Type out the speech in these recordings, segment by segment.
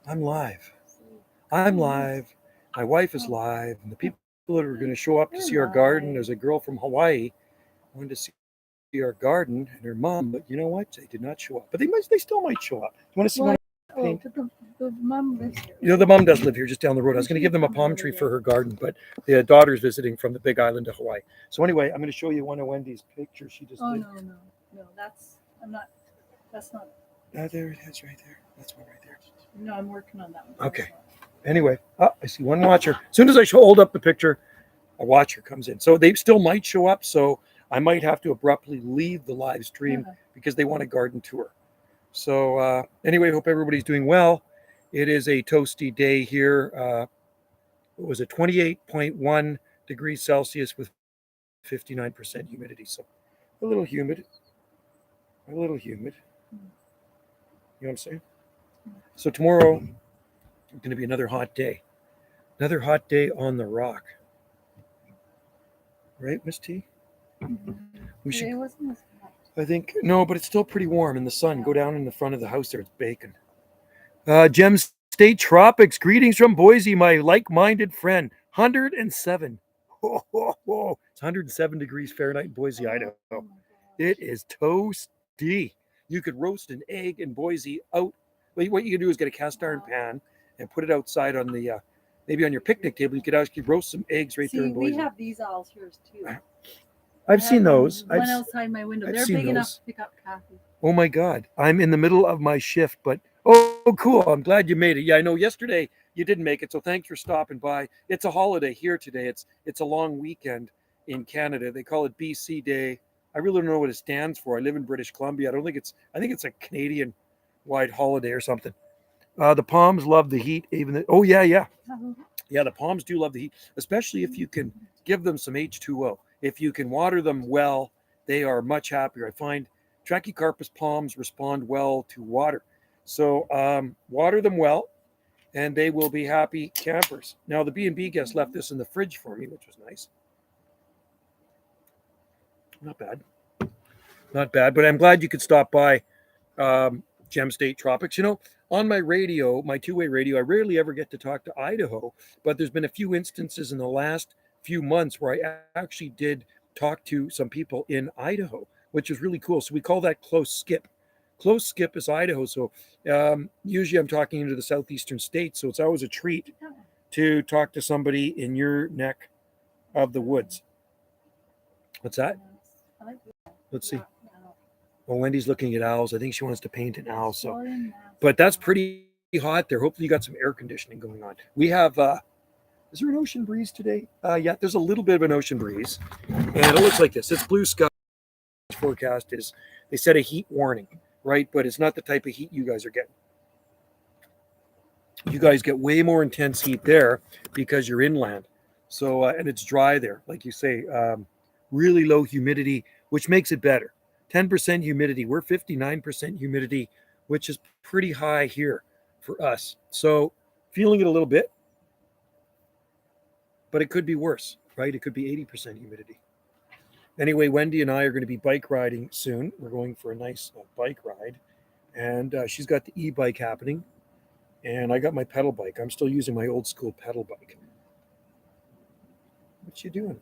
I'm live. I'm live. My wife is live. And the people that are going to show up to see our garden, there's a girl from Hawaii wanted to see our garden and her mom, but you know what? They did not show up. But they still might show up. You want to see one paint? The mom lives here. You know, the mom does live here just down the road. I was going to give them a palm tree for her garden, but the daughter's visiting from the big island of Hawaii. So anyway, I'm going to show you one of Wendy's pictures she just did. No, that's not. That's right there. That's one right there. No, I'm working on that one. Okay. Anyway, I see one watcher. As soon as I hold up the picture, a watcher comes in. So they still might show up. So I might have to abruptly leave the live stream because they want a garden tour. So anyway, hope everybody's doing well. It is a toasty day here. It was a 28.1 degrees Celsius with 59% humidity. So a little humid. You know what I'm saying? So tomorrow it's going to be another hot day. Another hot day on the rock. Right, Miss T? We should. I think no, but it's still pretty warm in the sun. Go down in the front of the house there. It's baking. Gem State Tropics. Greetings from Boise, my like-minded friend. 107. It's 107 degrees Fahrenheit in Boise, Idaho. It is toasty. You could roast an egg in Boise out. What you can do is get a cast iron pan and put it outside on the maybe on your picnic table. You could actually roast some eggs right there in Boise. We have these owls here too. I've seen those. One outside my window. They're big enough to pick up Kathy. Oh my God. I'm in the middle of my shift, but oh, cool. I'm glad you made it. Yeah, I know yesterday you didn't make it, so thanks for stopping by. It's a holiday here today. It's a long weekend in Canada. They call it BC Day. I really don't know what it stands for. I live in British Columbia. I think it's a Canadian wide holiday or something. The palms love the heat. Yeah, the palms do love the heat, especially if you can give them some H2O. If you can water them well, they are much happier. I find Trachycarpus palms respond well to water. So water them well, and they will be happy campers. Now, the B&B guest left this in the fridge for me, which was nice. Not bad, but I'm glad you could stop by Gem State Tropics. You know, on my radio, my two-way radio, I rarely ever get to talk to Idaho, but there's been a few instances in the last few months where I actually did talk to some people in Idaho, which is really cool. So we call that close skip. Close skip is Idaho. So usually I'm talking into the southeastern states. So it's always a treat to talk to somebody in your neck of the woods. What's that? Let's see. Well, Wendy's looking at owls. I think she wants to paint an owl. So, but that's pretty hot there. Hopefully you got some air conditioning going on. We have, is there an ocean breeze today? Yeah, there's a little bit of an ocean breeze. And it looks like this. It's blue sky. Forecast is, they said a heat warning, right? But it's not the type of heat you guys are getting. You guys get way more intense heat there because you're inland. So, and it's dry there. Like you say, really low humidity, which makes it better. 10% humidity. We're 59% humidity, which is pretty high here for us. So feeling it a little bit, but it could be worse, right? It could be 80% humidity. Anyway, Wendy and I are going to be bike riding soon. We're going for a nice bike ride, and she's got the e-bike happening, and I got my pedal bike. I'm still using my old school pedal bike. What you doing?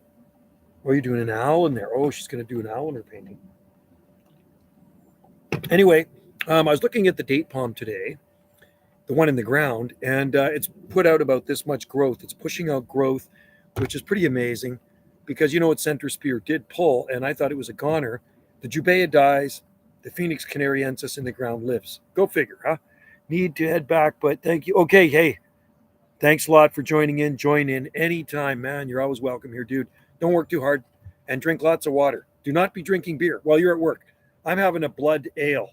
Oh, you're doing an owl in there. Oh, she's going to do an owl in her painting. Anyway, I was looking at the date palm today, the one in the ground, and it's put out about this much growth. It's pushing out growth, which is pretty amazing because you know what center spear did pull, and I thought it was a goner. The Jubea dies, the Phoenix canariensis in the ground lives. Go figure, huh? Need to head back, but thank you. Okay, hey, thanks a lot for joining in. Join in anytime, man. You're always welcome here, dude. Don't work too hard and drink lots of water. Do not be drinking beer while you're at work. I'm having a blood ale.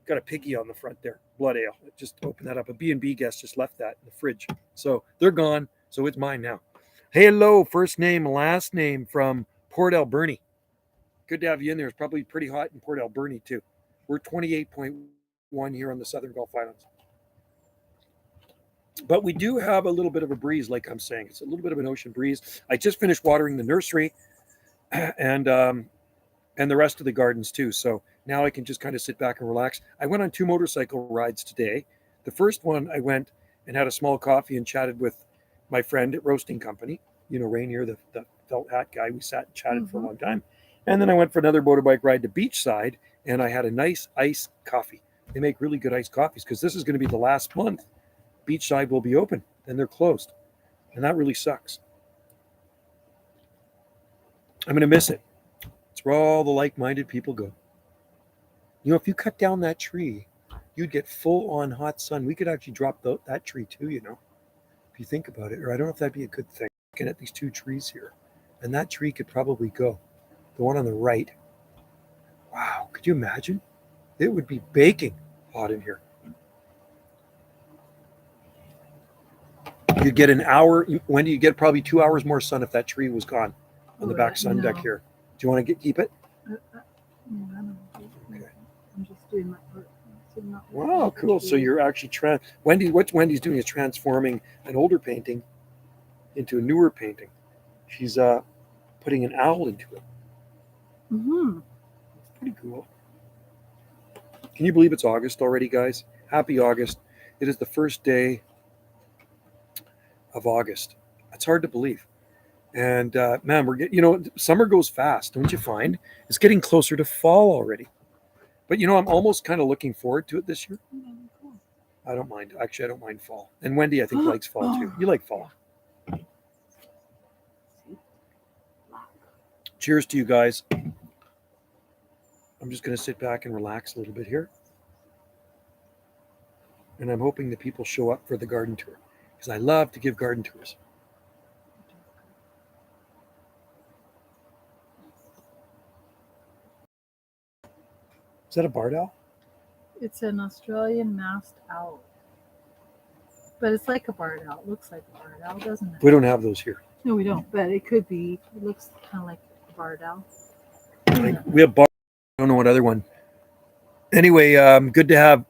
Got a piggy on the front there. Blood ale. Just open that up. A B&B guest just left that in the fridge. So they're gone. So it's mine now. Hello, first name, last name from Port Alberni. Good to have you in there. It's probably pretty hot in Port Alberni too. We're 28.1 here on the Southern Gulf Islands. But we do have a little bit of a breeze, like I'm saying. It's a little bit of an ocean breeze. I just finished watering the nursery and the rest of the gardens too. So now I can just kind of sit back and relax. I went on 2 motorcycle rides today. The first one I went and had a small coffee and chatted with my friend at Roasting Company, Rainier, the felt hat guy. We sat and chatted for a long time. And then I went for another motorbike ride to Beachside, and I had a nice iced coffee. They make really good iced coffees because this is going to be the last month Beachside will be open, and they're closed. And that really sucks. I'm going to miss it. It's where all the like-minded people go. If you cut down that tree, you'd get full-on hot sun. We could actually drop that tree too, if you think about it. Or I don't know if that'd be a good thing. Looking at these two trees here. And that tree could probably go. The one on the right. Wow, could you imagine? It would be baking hot in here. You'd get an hour. When do you get probably 2 hours more sun if that tree was gone on the back sun deck here? Do you want to keep it? I don't know. Okay. I'm just doing my part. Wow, cool. So you're actually what Wendy's doing is transforming an older painting into a newer painting. She's putting an owl into it. Mm-hmm. It's pretty cool. Can you believe it's August already, guys? Happy August. It is the first day of August. It's hard to believe. And man, we're getting, summer goes fast, don't you find? It's getting closer to fall already. But I'm almost kind of looking forward to it this year. I don't mind. Actually, I don't mind fall. And Wendy, I think, likes fall too. You like fall. Cheers to you guys. I'm just going to sit back and relax a little bit here. And I'm hoping that people show up for the garden tour because I love to give garden tours. Is that a barred owl? It's an Australian masked owl. But it's like a barred owl. It looks like a barred owl, doesn't it? We don't have those here. No, we don't. But it could be. It looks kind of like a barred owl. We have barred. I don't know what other one. Anyway, good to have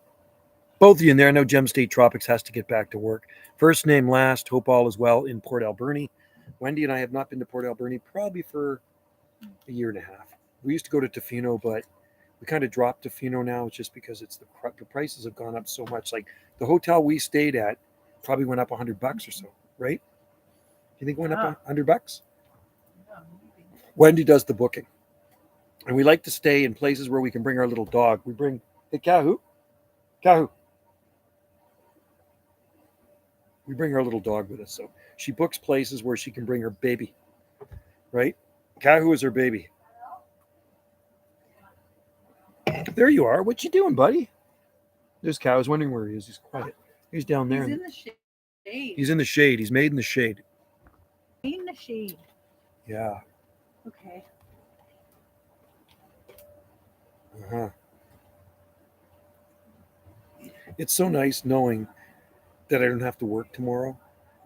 both of you in there. I know Gem State Tropics has to get back to work. First name last. Hope all is well in Port Alberni. Wendy and I have not been to Port Alberni probably for a year and a half. We used to go to Tofino, but we kind of dropped Tofino now. It's just because the prices have gone up so much. Like the hotel we stayed at probably went up $100 or so, right? Do you think it went up $100? Yeah, Wendy does the booking. And we like to stay in places where we can bring our little dog. We bring, hey, Kahu. We bring our little dog with us. So she books places where she can bring her baby, right? Kahu is her baby. There you are. What you doing, buddy? There's Cow. I was wondering where he is. He's quiet. He's down there. He's in the shade. He's in the shade. He's made in the shade. In the shade. Yeah. Okay. Uh-huh. It's so nice knowing that I don't have to work tomorrow.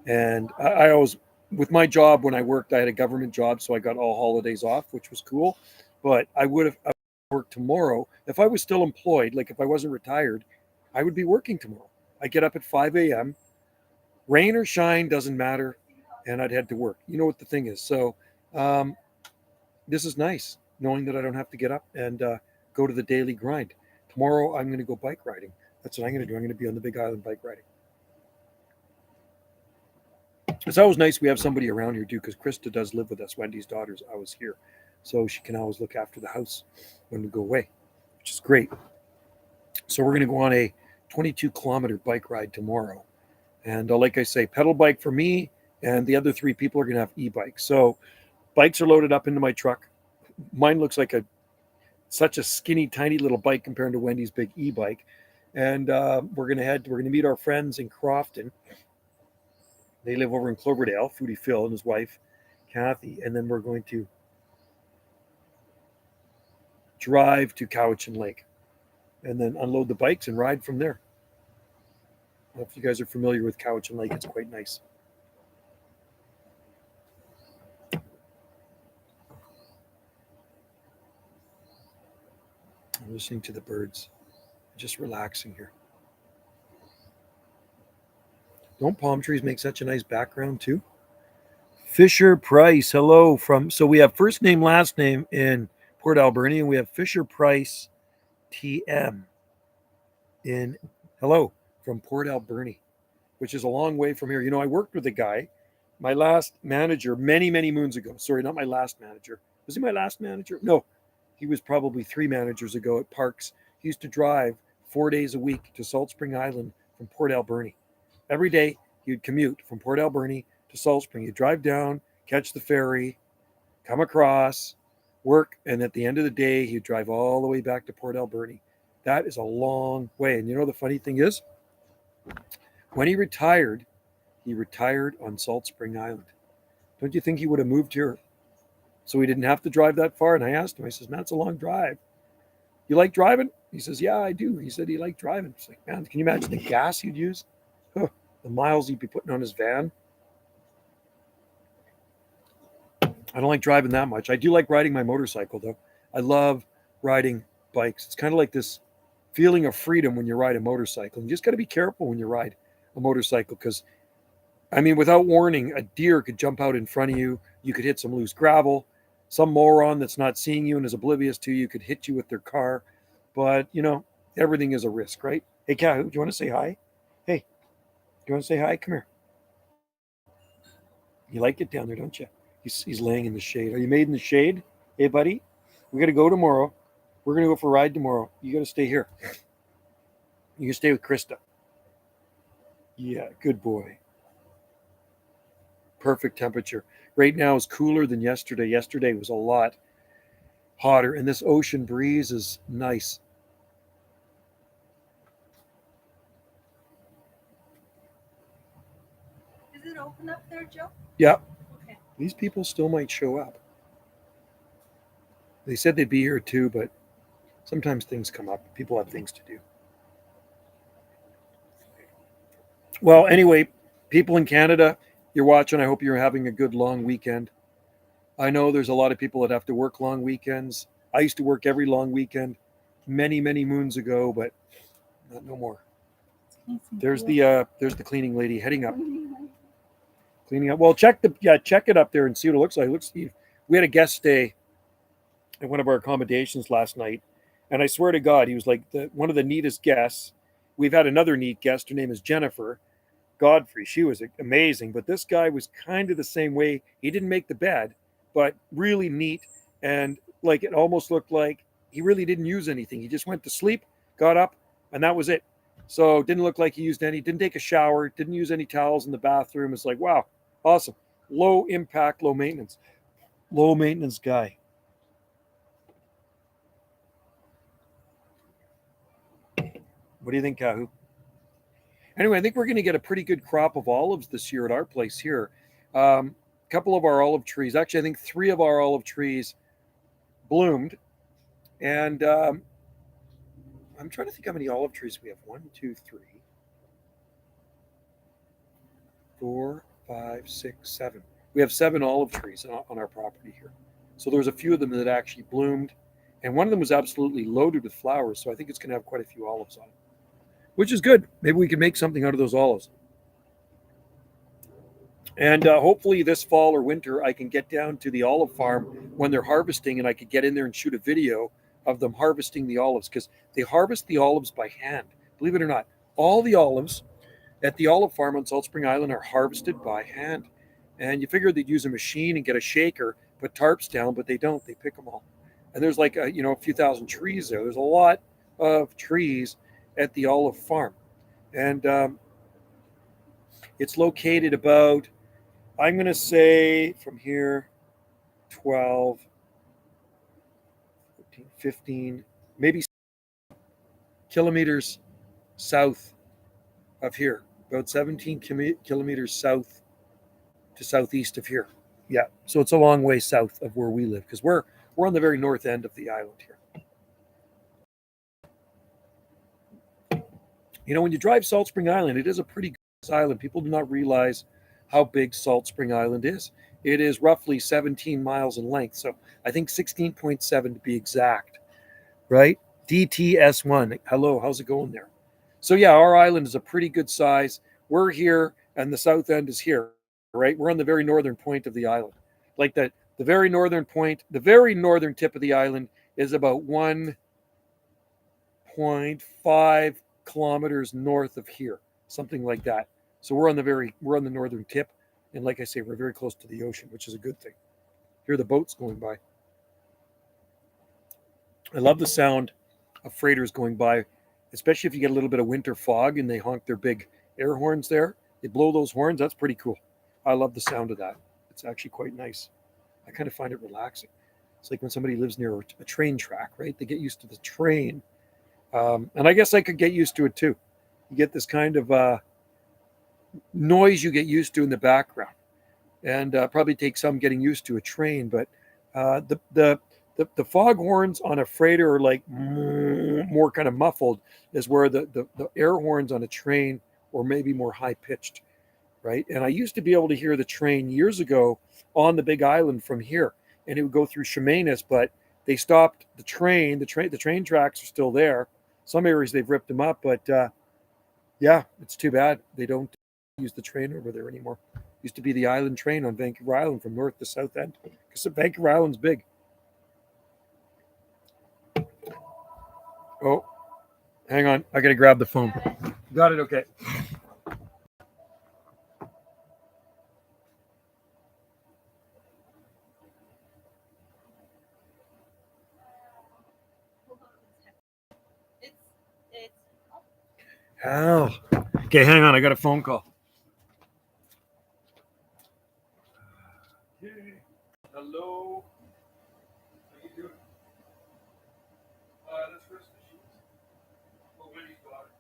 And I always, with my job, when I worked, I had a government job, so I got all holidays off, which was cool. But I would have worked tomorrow. If I was still employed, like if I wasn't retired, I would be working tomorrow. I get up at 5 a.m. Rain or shine, doesn't matter. And I'd head to work. You know what the thing is. So this is nice, knowing that I don't have to get up and go to the daily grind. Tomorrow, I'm going to go bike riding. That's what I'm going to do. I'm going to be on the Big Island bike riding. It's always nice we have somebody around here too, because Krista does live with us. Wendy's daughter's always here. So she can always look after the house when we go away, which is great. So we're going to go on a 22-kilometer bike ride tomorrow. And like I say, pedal bike for me, and the other 3 people are going to have e-bikes. So bikes are loaded up into my truck. Mine looks like such a skinny, tiny little bike compared to Wendy's big e-bike. And we're going to meet our friends in Crofton. They live over in Cloverdale, Foodie Phil and his wife, Kathy. And then we're going to drive to Cowichan Lake and then unload the bikes and ride from there. I don't know if you guys are familiar with Cowichan Lake. It's quite nice. I'm listening to the birds, just relaxing here. Don't palm trees make such a nice background too? Fisher Price, hello so we have first name, last name in Port Alberni, and we have Fisher Price TM hello from Port Alberni. which is a long way from here. I worked with a guy, my last manager, many, many moons ago. Sorry, not my last manager. Was he my last manager? No, he was probably 3 managers ago at Parks. He used to drive 4 days a week to Salt Spring Island from Port Alberni. Every day he would commute from Port Alberni to Salt Spring. He'd drive down, catch the ferry, come across, work, and at the end of the day, he'd drive all the way back to Port Alberni. That is a long way. And the funny thing is, when he retired on Salt Spring Island. Don't you think he would have moved here so he didn't have to drive that far? And I asked him, I says, man, it's a long drive. You like driving? He says, yeah, I do. He said he liked driving. It's like, man, can you imagine the gas he'd use? Huh, the miles he'd be putting on his van. I don't like driving that much. I do like riding my motorcycle, though. I love riding bikes. It's kind of like this feeling of freedom when you ride a motorcycle. You just got to be careful when you ride a motorcycle because, without warning, a deer could jump out in front of you. You could hit some loose gravel. Some moron that's not seeing you and is oblivious to you could hit you with their car. But, everything is a risk, right? Hey, Kat, do you want to say hi? Hey, do you want to say hi? Come here. You like it down there, don't you? He's laying in the shade. Are you made in the shade? Hey, buddy, we got to go tomorrow. We're going to go for a ride tomorrow. You got to stay here. You can stay with Krista. Yeah, good boy. Perfect temperature. Right now is cooler than yesterday. Yesterday was a lot hotter, and this ocean breeze is nice. Is it open up there, Joe? Yeah. Okay. These people still might show up. They said they'd be here too, but sometimes things come up. People have things to do. Well, anyway, people in Canada, you're watching. I hope you're having a good long weekend. I know there's a lot of people that have to work long weekends. I used to work every long weekend many, many moons ago, but not no more. There's the cleaning lady heading up. Cleaning up. Well, check it up there and see what it looks like. We had a guest stay at one of our accommodations last night, and I swear to God, he was like one of the neatest guests. We've had another neat guest. Her name is Jennifer Godfrey. She was amazing, but this guy was kind of the same way. He didn't make the bed, but really neat, and like it almost looked like he really didn't use anything. He just went to sleep, got up, and that was it. So it didn't look like he used any, didn't take a shower, didn't use any towels in the bathroom. It's like, wow, awesome. Low impact, low maintenance guy. What do you think, Kahu? Anyway, I think we're going to get a pretty good crop of olives this year at our place here. A couple of our olive trees, actually, I think 3 of our olive trees bloomed. And I'm trying to think how many olive trees we have. 1, 2, 3, 4, 5, 6, 7. We have 7 olive trees on our property here. So there's a few of them that actually bloomed. And one of them was absolutely loaded with flowers. So I think it's going to have quite a few olives on it, which is good. Maybe we can make something out of those olives. And hopefully this fall or winter, I can get down to the olive farm when they're harvesting, and I could get in there and shoot a video of them harvesting the olives, because they harvest the olives by hand. Believe it or not, all the olives at the olive farm on Salt Spring Island are harvested by hand. And you figure they'd use a machine and get a shaker, put tarps down, but they don't. They pick them all. And there's like a few thousand trees there. There's a lot of trees at the olive farm. And it's located about, I'm going to say from here, 12, 14, 15, maybe kilometers south of here, about 17 kilometers south to southeast of here. Yeah, so it's a long way south of where we live, because we're on the very north end of the island here. When you drive Salt Spring Island, it is a pretty good island. People do not realize how big Salt Spring Island is. It is roughly 17 miles in length, so I think 16.7 to be exact, right? DTS1. Hello, how's it going there? So yeah, our island is a pretty good size. We're here, and the south end is here, right? We're on the very northern point of the island. Like the very northern point, the very northern tip of the island is about 1.5 kilometers north of here, something like that. So we're on the northern tip, and like I say, we're very close to the ocean, which is a good thing. Hear the boats going by. I love the sound of freighters going by, especially if you get a little bit of winter fog and they honk their big air horns there. They blow those horns. That's pretty cool. I love the sound of that. It's actually quite nice. I kind of find it relaxing. It's like when somebody lives near a train track, right? They get used to the train. And I guess I could get used to it too. You get this kind of noise you get used to in the background, and probably take some getting used to a train. But the foghorns on a freighter are like more kind of muffled, is where the air horns on a train or maybe more high pitched, right? And I used to be able to hear the train years ago on the Big Island from here, and it would go through Chemainus, but they stopped the train. The train tracks are still there. Some areas they've ripped them up, but yeah, it's too bad they don't use the train over there anymore. Used to be the island train on Vancouver Island from north to south end, because Vancouver Island's big. Oh, hang on, I gotta grab the phone. Got it. Okay. Oh, okay. Hang on, I got a phone call. Okay. Hello. How you doing? That's Chris. Oh, Wendy's daughter.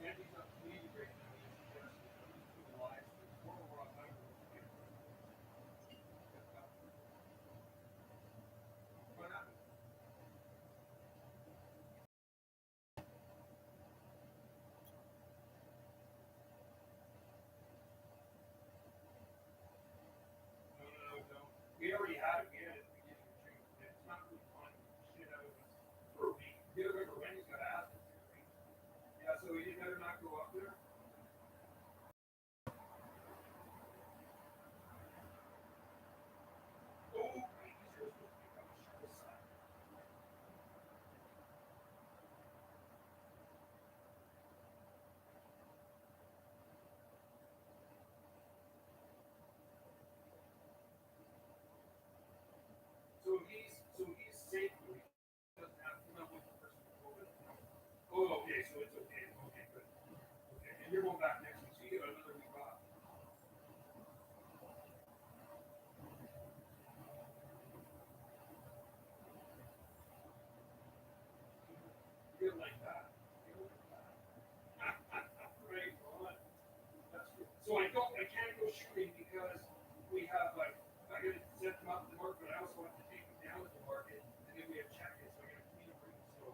Wendy's up to me right now. He's just live. What happened? No. We already had it. We had it at the beginning of the stream. It's not really fun. Shit out of us for a week. You gotta remember, Wendy's got asked us for a week. Yeah, so you better not go up there. Oh, wait, you're supposed to become a show side. So he's safe. He doesn't have to know what the person with COVID. Oh, okay, so it's okay. Okay, good. Okay, and you're going back next week, so you get another week off. You're like that. You're like that. Right on. That's good. So I can't go shooting because we have like, I gotta set them up in the market, but I also have to take them down to the market, and then we have check-in, so I gotta clean them. So,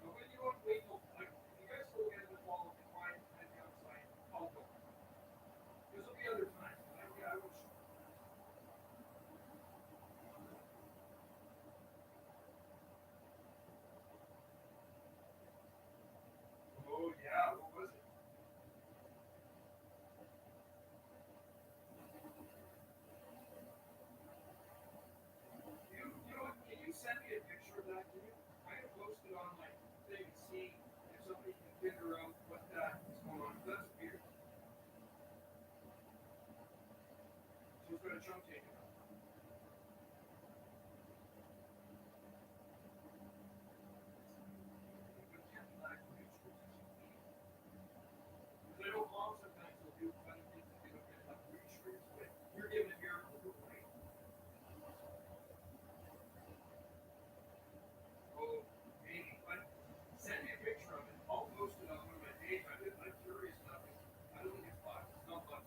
no, but you don't wait till, like, if you guys go get in the fall, and find the outside, I'll go. There'll be other times. I will shoot. Oh, yeah, what was it? Can you send me a picture of that? Can you? I can post it on my thing and see if somebody can figure out what that is going on. That's weird. So it's got a chunk taken out. But can't black reach, because I know mom sometimes will do funny things if they don't get enough reach roots, but you're giving a miracle to right? Oh, maybe. But send me a picture of it. I'll post it on one of my pages. I'm curious enough. I don't think it's box. It's not box.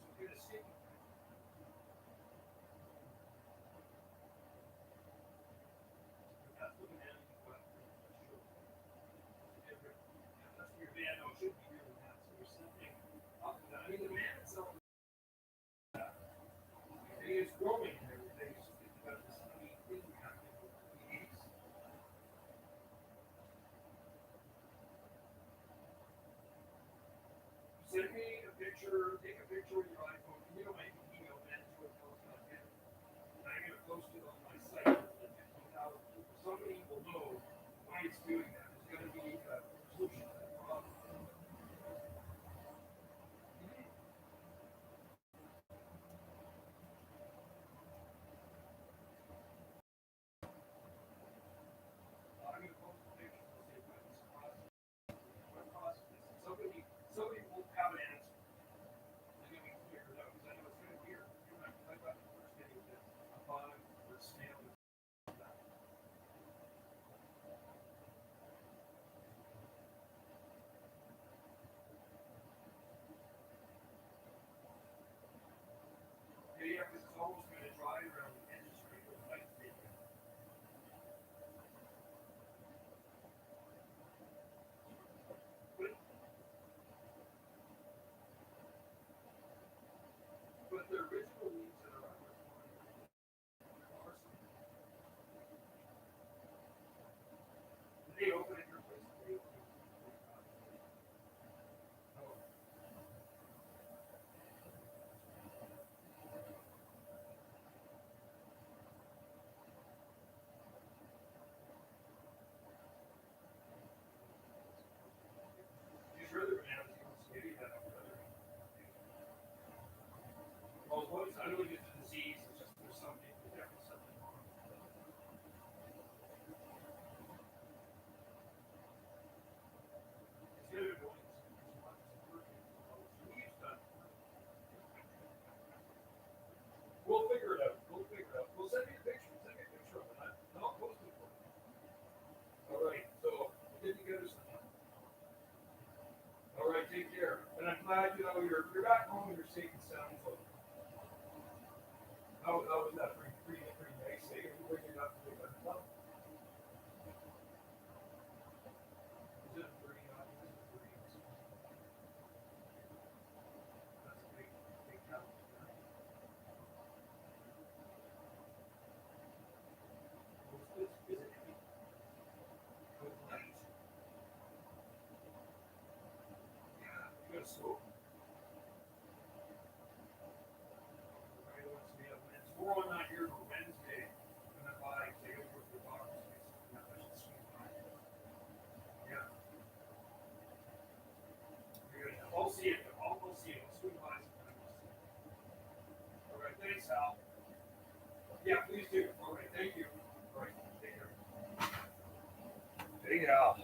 It's good to see. That's looking at me. But sure. Different. Yeah, that's weird. Man, no, it should be here than that. So there's something up to that. I mean, the man itself picture with your iPhone. You know, make an email that to a post. And I'm going to post it on my site for 15,000 people. Somebody will know why it's doing that. There's going to be a solution to that problem. I'm going to post a picture. We'll see if I can surprise you. What process is it? Somebody will have an answer. And then we can figure it out. Because I know it's kind of weird. I thought the first video that a bug or a snail was that. Yeah, because it's almost going to dry around the edges right with light video. But the original leaves that are on this one are some. Did they open at your place? They open at oh. These are other bananas you can see. That other. Well, what is, I don't think it's a disease. It's just there's something. There's definitely something wrong. It's good at once. We'll figure it out. We'll figure it out. We'll send me a picture. Send me a picture of it. And I'll post it for you. All right. So, did you get us? All right. Take care. And I'm glad you know you're back home and you're safe and sound. So, how was that? Pretty nice. Eh? Where you got to the club? Is it 30 on? Is it 30? That's a big count. Is it heavy? Good night. Yeah, you got a smoke. Right, let's see. It's 4 on that here for Wednesday. I'm gonna buy. They go for the doctor's. I should swing by. Yeah. I'll see it. I'll see it. I'll swing by sometime. All right. Thanks, Al. Yeah, please do. All right. Thank you. All right. Take care. Big Al.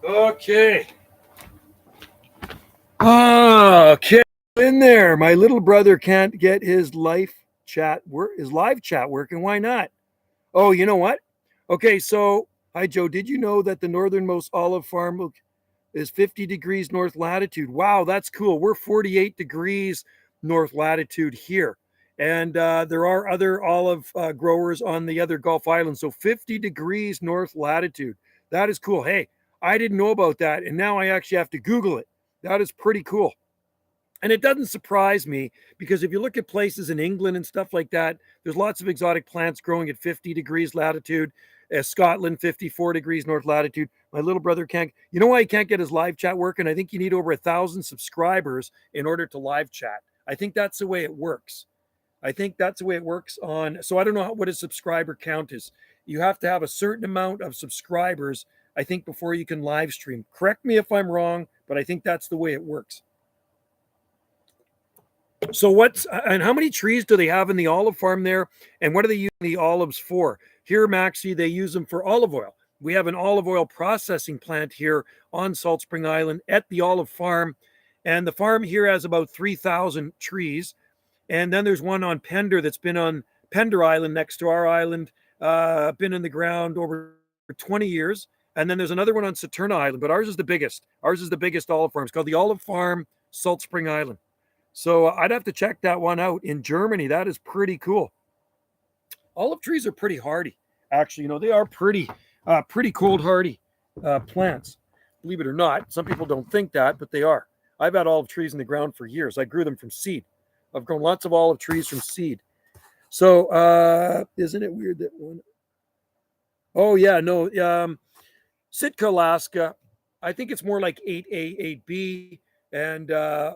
Okay. Okay. In there. My little brother can't get his live chat working. Why not? Oh, you know what? Okay, so hi Joe. Did you know that the northernmost olive farm is 50 degrees north latitude? Wow, that's cool. We're 48 degrees north latitude here. And there are other olive growers on the other Gulf Islands. So 50 degrees north latitude. That is cool. Hey, I didn't know about that. And now I actually have to Google it. That is pretty cool. And it doesn't surprise me because if you look at places in England and stuff like that, there's lots of exotic plants growing at 50 degrees latitude. Scotland, 54 degrees north latitude. My little brother can't. You know why he can't get his live chat working? I think you need over 1,000 subscribers in order to live chat. I think that's the way it works. I think that's the way it works on. So I don't know what a subscriber count is. You have to have a certain amount of subscribers, I think, before you can live stream. Correct me if I'm wrong, but I think that's the way it works. So and how many trees do they have in the olive farm there? And what are they using the olives for? Here, Maxie, they use them for olive oil. We have an olive oil processing plant here on Salt Spring Island at the olive farm. And the farm here has about 3,000 trees. And then there's one on Pender that's been on Pender Island next to our island, been in the ground over 20 years. And then there's another one on Saturna Island, but ours is the biggest. Ours is the biggest olive farm. It's called the Olive Farm, Salt Spring Island. So I'd have to check that one out in Germany. That is pretty cool. Olive trees are pretty hardy. Actually, they are pretty cold hardy plants. Believe it or not, some people don't think that, but they are. I've had olive trees in the ground for years. I grew them from seed. I've grown lots of olive trees from seed. So isn't it weird that one? Oh yeah, no. Sitka, Alaska. I think it's more like 8A, 8B. and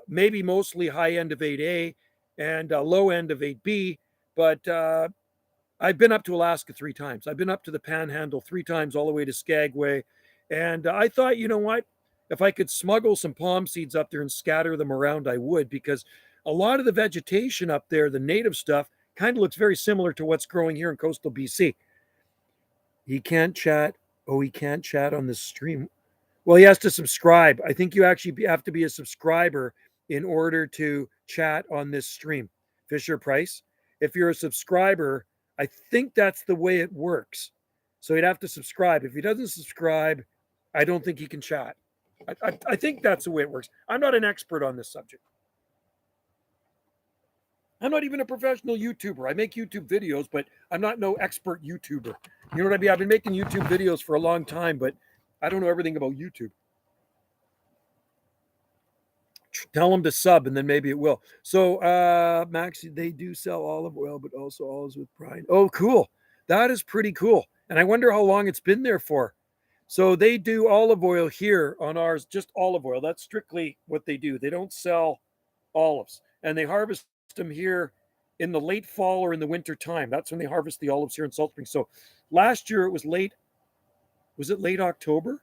maybe mostly high end of 8A and low end of 8B. But I've been up to Alaska 3 times. I've been up to the Panhandle 3 times, all the way to Skagway. And I thought, you know what? If I could smuggle some palm seeds up there and scatter them around, I would, because a lot of the vegetation up there, the native stuff, kind of looks very similar to what's growing here in coastal BC. He can't chat. Oh, he can't chat on this stream. Well, he has to subscribe. I think you actually have to be a subscriber in order to chat on this stream. Fisher Price. If you're a subscriber, I think that's the way it works. So he'd have to subscribe. If he doesn't subscribe, I don't think he can chat. I think that's the way it works. I'm not an expert on this subject. I'm not even a professional YouTuber. I make YouTube videos, but I'm not no expert YouTuber. You know what I mean? I've been making YouTube videos for a long time, but I don't know everything about YouTube. Tell them to sub, and then maybe it will. So, Max, they do sell olive oil, but also olives with brine. Oh, cool. That is pretty cool. And I wonder how long it's been there for. So they do olive oil here on ours, just olive oil. That's strictly what they do. They don't sell olives, and they harvest them here in the late fall or in the winter time. That's when they harvest the olives here in Salt Springs. So last year it was late. Was it late October?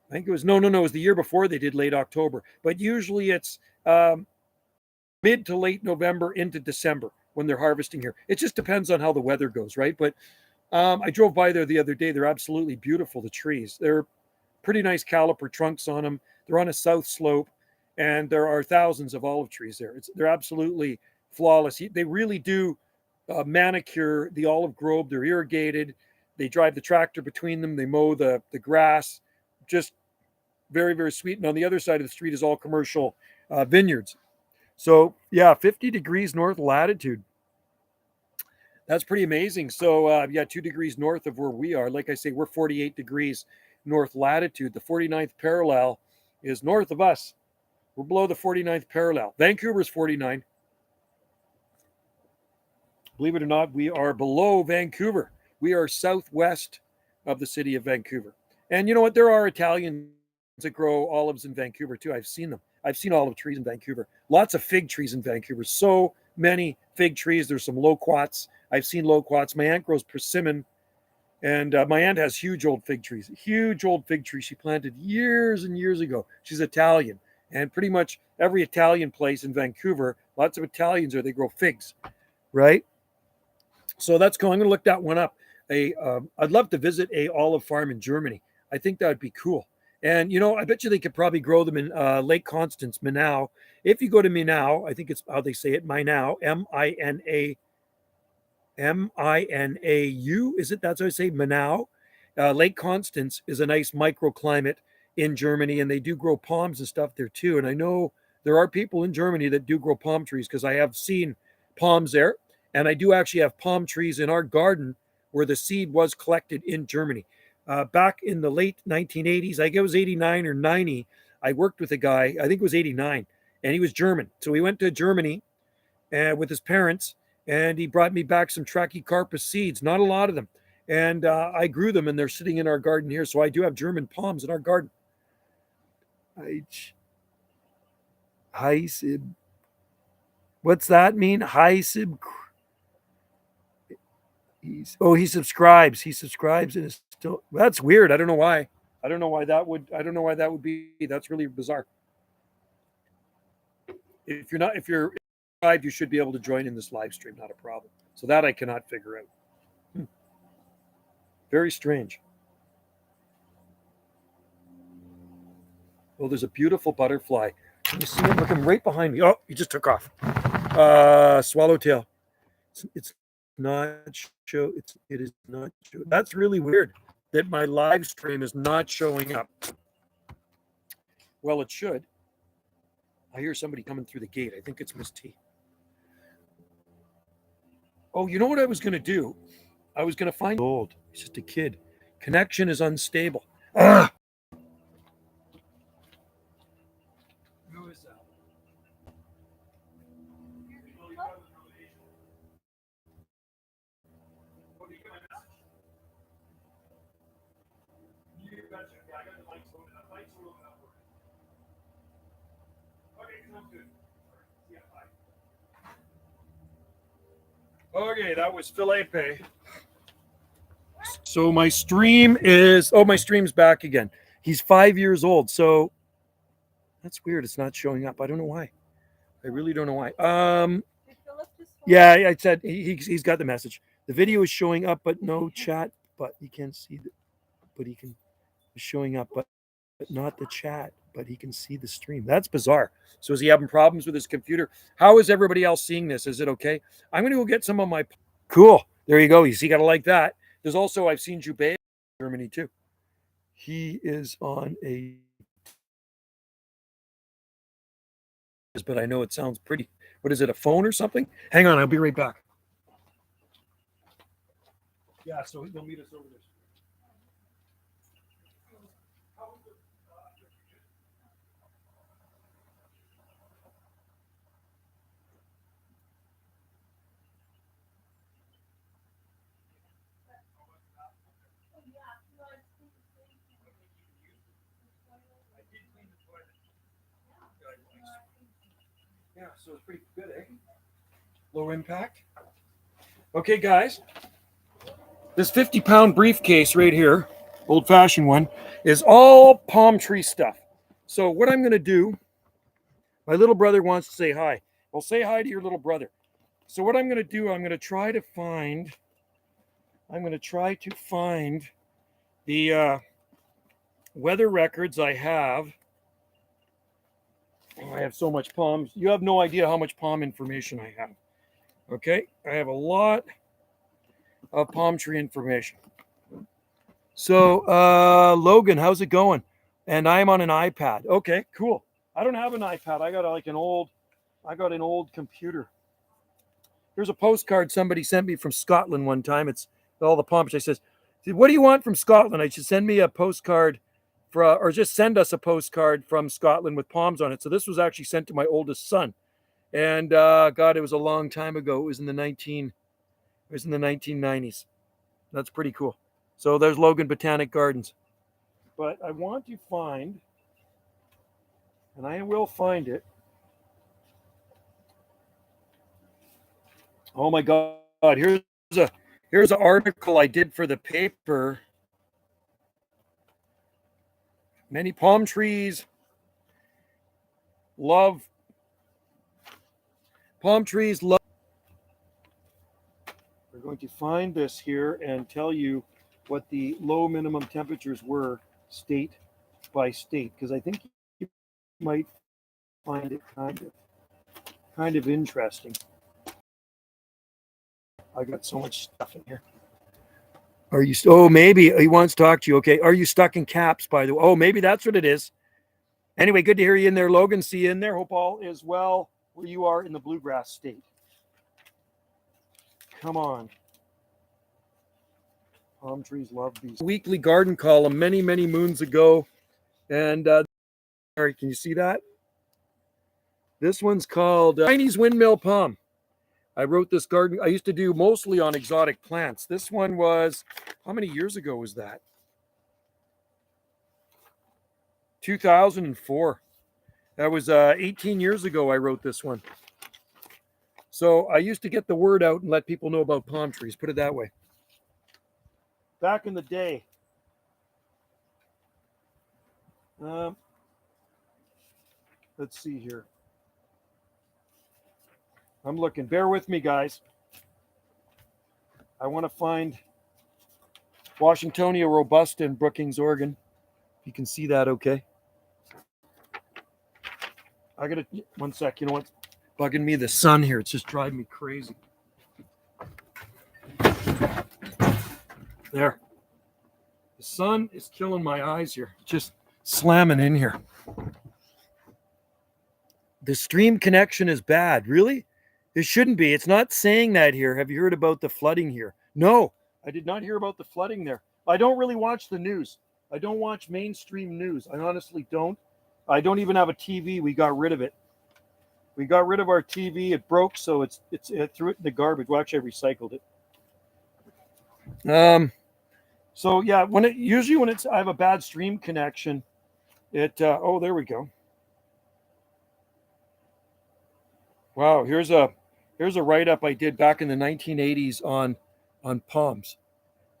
I think it was no. It was the year before they did late October. But usually it's mid to late November into December when they're harvesting here. It just depends on how the weather goes, right? But I drove by there the other day. They're absolutely beautiful, the trees. They're pretty nice caliper trunks on them. They're on a south slope, and there are thousands of olive trees there. They're absolutely flawless. They really do manicure the olive grove. They're irrigated. They drive the tractor between them. They mow the grass. Just very, very sweet. And on the other side of the street is all commercial vineyards. So, yeah, 50 degrees north latitude. That's pretty amazing. So, 2 degrees north of where we are. Like I say, we're 48 degrees north latitude. The 49th parallel is north of us. We're below the 49th parallel. Vancouver's 49. Believe it or not, we are below Vancouver. We are southwest of the city of Vancouver. And you know what? There are Italians that grow olives in Vancouver too. I've seen them. I've seen olive trees in Vancouver. Lots of fig trees in Vancouver. So many fig trees. There's some loquats. I've seen loquats. My aunt grows persimmon. And my aunt has huge old fig trees. Huge old fig tree she planted years and years ago. She's Italian. And pretty much every Italian place in Vancouver, lots of Italians there, they grow figs, right? So that's cool. I'm going to look that one up. I'd love to visit a olive farm in Germany. I think that would be cool. And, you know, I bet you they could probably grow them in Lake Constance, Minau. If you go to Minau, I think it's how they say it, Minau, Minau. Is it? That's how I say Minau. Lake Constance is a nice microclimate in Germany, and they do grow palms and stuff there too. And I know there are people in Germany that do grow palm trees because I have seen palms there. And I do actually have palm trees in our garden where the seed was collected in Germany. Back in the late 1980s, I think it was 89 or 90, I worked with a guy, I think it was 89, and he was German. So we went to Germany with his parents, and he brought me back some Trachycarpus seeds, not a lot of them. And I grew them, and they're sitting in our garden here. So I do have German palms in our garden. Hysib. What's that mean? Hysib. He subscribes. He subscribes and is still. That's weird. I don't know why. I don't know why that would be. That's really bizarre. If you're subscribed, you should be able to join in this live stream. Not a problem. So that I cannot figure out. Very strange. Oh, there's a beautiful butterfly. Can you see him looking right behind me? Oh, he just took off. Swallowtail. It's not show. It is not show. That's really weird that my live stream is not showing up. Well, it should. I hear somebody coming through the gate. I think it's Miss T. Oh, you know what I was going to do? I was going to find old. He's just a kid. Connection is unstable. Ah! Who is that? Okay, that was Felipe. So my stream is, my stream's back again. He's 5 years old, so that's weird. It's not showing up. I don't know why. I really don't know why. Yeah, I said he's got the message. The video is showing up, but no chat. But he can see but he can is showing up, but not the chat. But he can see the stream. That's bizarre. So is he having problems with his computer? How is everybody else seeing this? Is it okay? I'm gonna go get some of my. Cool. There you go. You see, gotta like that. There's also I've seen Jubei in Germany too. He is on a. But I know it sounds pretty. What is it? A phone or something? Hang on, I'll be right back. Yeah, so they'll meet us over there. Yeah, so it's pretty good, eh? Low impact. Okay, guys. This 50-pound briefcase right here, old-fashioned one, is all palm tree stuff. So what I'm going to do, my little brother wants to say hi. Well, say hi to your little brother. So what I'm going to do, I'm going to try to find the weather records I have. Oh, I have so much palms. You have no idea how much palm information I have. Okay, I have a lot of palm tree information. So, Logan, how's it going? And I'm on an iPad. Okay, cool. I don't have an iPad. I got an old computer. Here's a postcard somebody sent me from Scotland one time. It's all the palm trees. I says, what do you want from Scotland? I should send me a postcard or just send us a postcard from Scotland with palms on it. So this was actually sent to my oldest son. And God, it was a long time ago. It was in the 1990s. That's pretty cool. So there's Logan Botanic Gardens. But I want to find, and I will find it. Oh my God! Here's an article I did for the paper. Many palm trees love. Palm trees love. We're going to find this here and tell you what the low minimum temperatures were state by state, because I think you might find it kind of interesting. I got so much stuff in here. Are you? Oh, maybe he wants to talk to you. Okay. Are you stuck in caps, by the way? Oh, maybe that's what it is. Anyway, good to hear you in there, Logan. See you in there. Hope all is well where you are in the bluegrass state. Come on. Palm trees love these. Weekly garden column many, many moons ago. And sorry, can you see that? This one's called Chinese Windmill Palm. I wrote this garden. I used to do mostly on exotic plants. This one was, how many years ago was that? 2004. That was 18 years ago I wrote this one. So I used to get the word out and let people know about palm trees, put it that way. Back in the day. Let's see here. I'm looking. Bear with me, guys. I want to find Washingtonia robusta in Brookings, Oregon. You can see that okay. I got to, one sec. You know what's bugging me? The sun here. It's just driving me crazy. There. The sun is killing my eyes here. Just slamming in here. The stream connection is bad. Really? It shouldn't be. It's not saying that here. Have you heard about the flooding here? No, I did not hear about the flooding there. I don't really watch the news. I don't watch mainstream news. I honestly don't. I don't even have a TV. We got rid of it. We got rid of our TV. It broke, so it threw it in the garbage. Well, actually, I recycled it. So yeah, usually when I have a bad stream connection, oh, there we go. Wow, here's a write-up I did back in the 1980s on palms.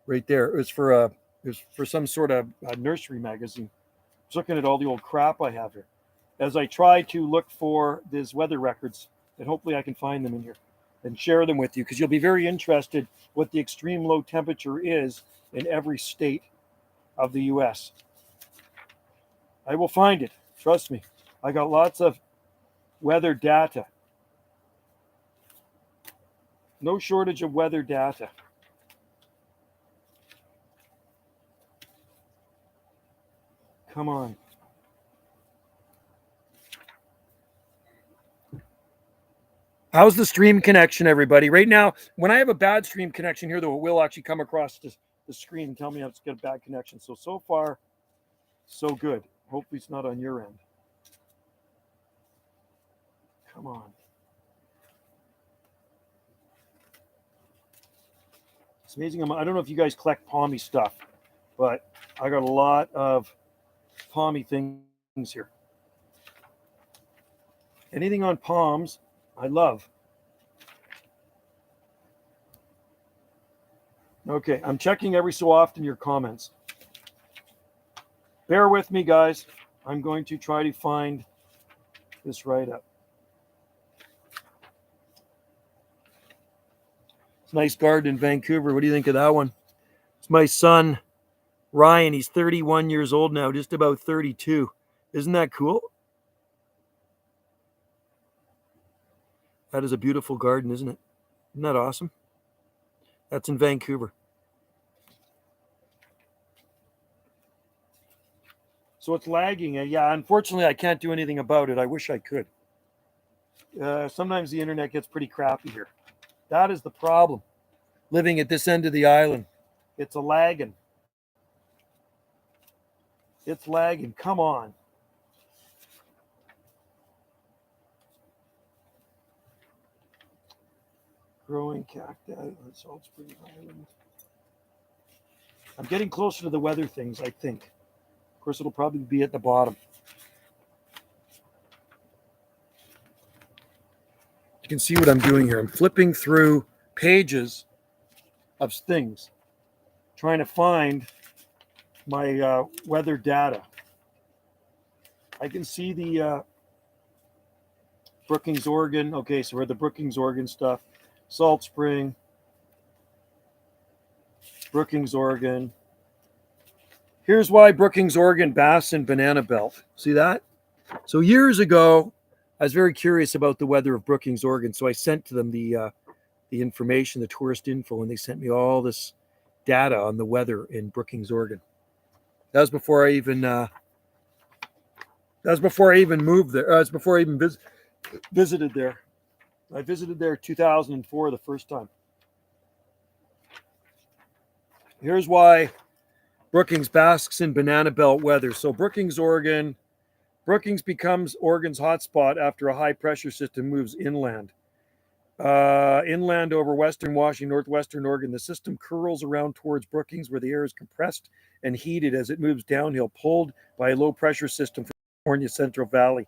Right there. It was for some sort of nursery magazine. I was looking at all the old crap I have here as I try to look for these weather records, and hopefully I can find them in here and share them with you, because you'll be very interested what the extreme low temperature is in every state of the US. I will find it. Trust me. I got lots of weather data. No shortage of weather data. Come on. How's the stream connection, everybody? Right now, when I have a bad stream connection here, though, it will actually come across the screen and tell me I've got a bad connection. So far, so good. Hopefully it's not on your end. Come on. It's amazing. I don't know if you guys collect palmy stuff, but I got a lot of palmy things here. Anything on palms, I love. Okay, I'm checking every so often your comments. Bear with me, guys. I'm going to try to find this write-up. It's a nice garden in Vancouver. What do you think of that one? It's my son, Ryan. He's 31 years old now, just about 32. Isn't that cool? That is a beautiful garden, isn't it? Isn't that awesome? That's in Vancouver. So it's lagging. Yeah, unfortunately, I can't do anything about it. I wish I could. Sometimes the internet gets pretty crappy here. That is the problem. Living at this end of the island. It's a lagging. It's lagging. Come on. Growing cacti on Salt Spring Island. I'm getting closer to the weather things, I think. Of course, it'll probably be at the bottom. You can see what I'm doing here. I'm flipping through pages of things, trying to find my weather data. I can see the Brookings, Oregon. Okay, so we're the Brookings, Oregon stuff. Salt Spring, Brookings, Oregon. Here's why Brookings, Oregon, Bass and Banana Belt. See that? So years ago, I was very curious about the weather of Brookings, Oregon. So I sent to them the information, the tourist info, and they sent me all this data on the weather in Brookings, Oregon. That was before I even moved there. That was before I even visited there. I visited there 2004 the first time. Here's why Brookings basks in banana belt weather. So Brookings, Oregon. Brookings becomes Oregon's hotspot after a high pressure system moves inland. Inland over western Washington, northwestern Oregon, the system curls around towards Brookings, where the air is compressed and heated as it moves downhill, pulled by a low pressure system from the California Central Valley.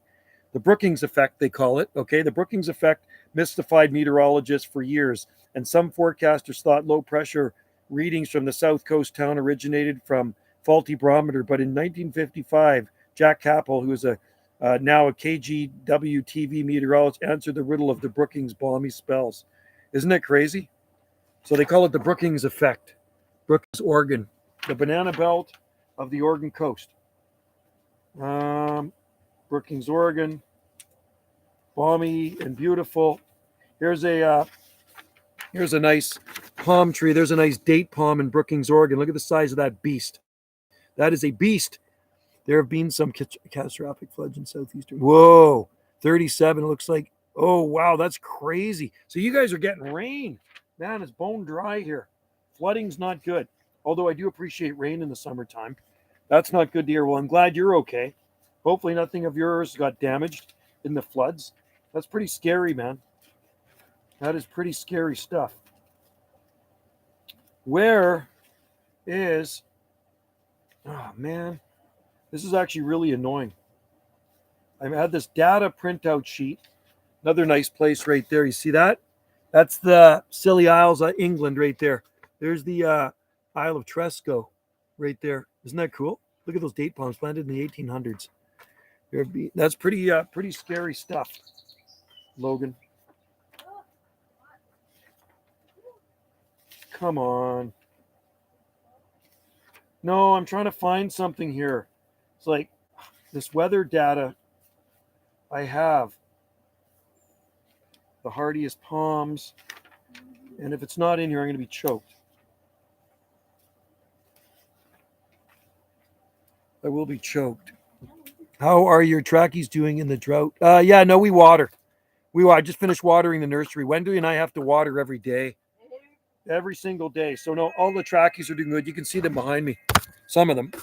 The Brookings Effect, they call it. Okay, the Brookings Effect mystified meteorologists for years, and some forecasters thought low pressure readings from the south coast town originated from faulty barometer. But in 1955, Jack Capel, who is now a KGW TV meteorologist, answered the riddle of the Brookings balmy spells. Isn't that crazy? So they call it the Brookings Effect. Brookings, Oregon, the banana belt of the Oregon coast. Brookings, Oregon, balmy and beautiful. Here's a nice palm tree. There's a nice date palm in Brookings, Oregon. Look at the size of that beast. That is a beast. There have been some catastrophic floods in southeastern. Whoa, 37. It looks like. Oh, wow, that's crazy. So you guys are getting rain. Man, it's bone dry here. Flooding's not good. Although I do appreciate rain in the summertime. That's not good to hear. Well, I'm glad you're okay. Hopefully nothing of yours got damaged in the floods. That's pretty scary, man. That is pretty scary stuff. Where is... Oh, man. This is actually really annoying. I had this data printout sheet, Another nice place right there. You see that? That's the Scilly Isles of England right there. There's the Isle of Tresco right there. Isn't that cool? Look at those date palms planted in the 1800s. That's pretty scary stuff, Logan. Come on. No, I'm trying to find something here. It's like this weather data I have. The hardiest palms. And if it's not in here, I'm going to be choked. I will be choked. How are your trackies doing in the drought? Yeah, no, we water. I just finished watering the nursery. Wendy and I have to water every day. Every single day. So no, all the trackies are doing good. You can see them behind me. Some of them.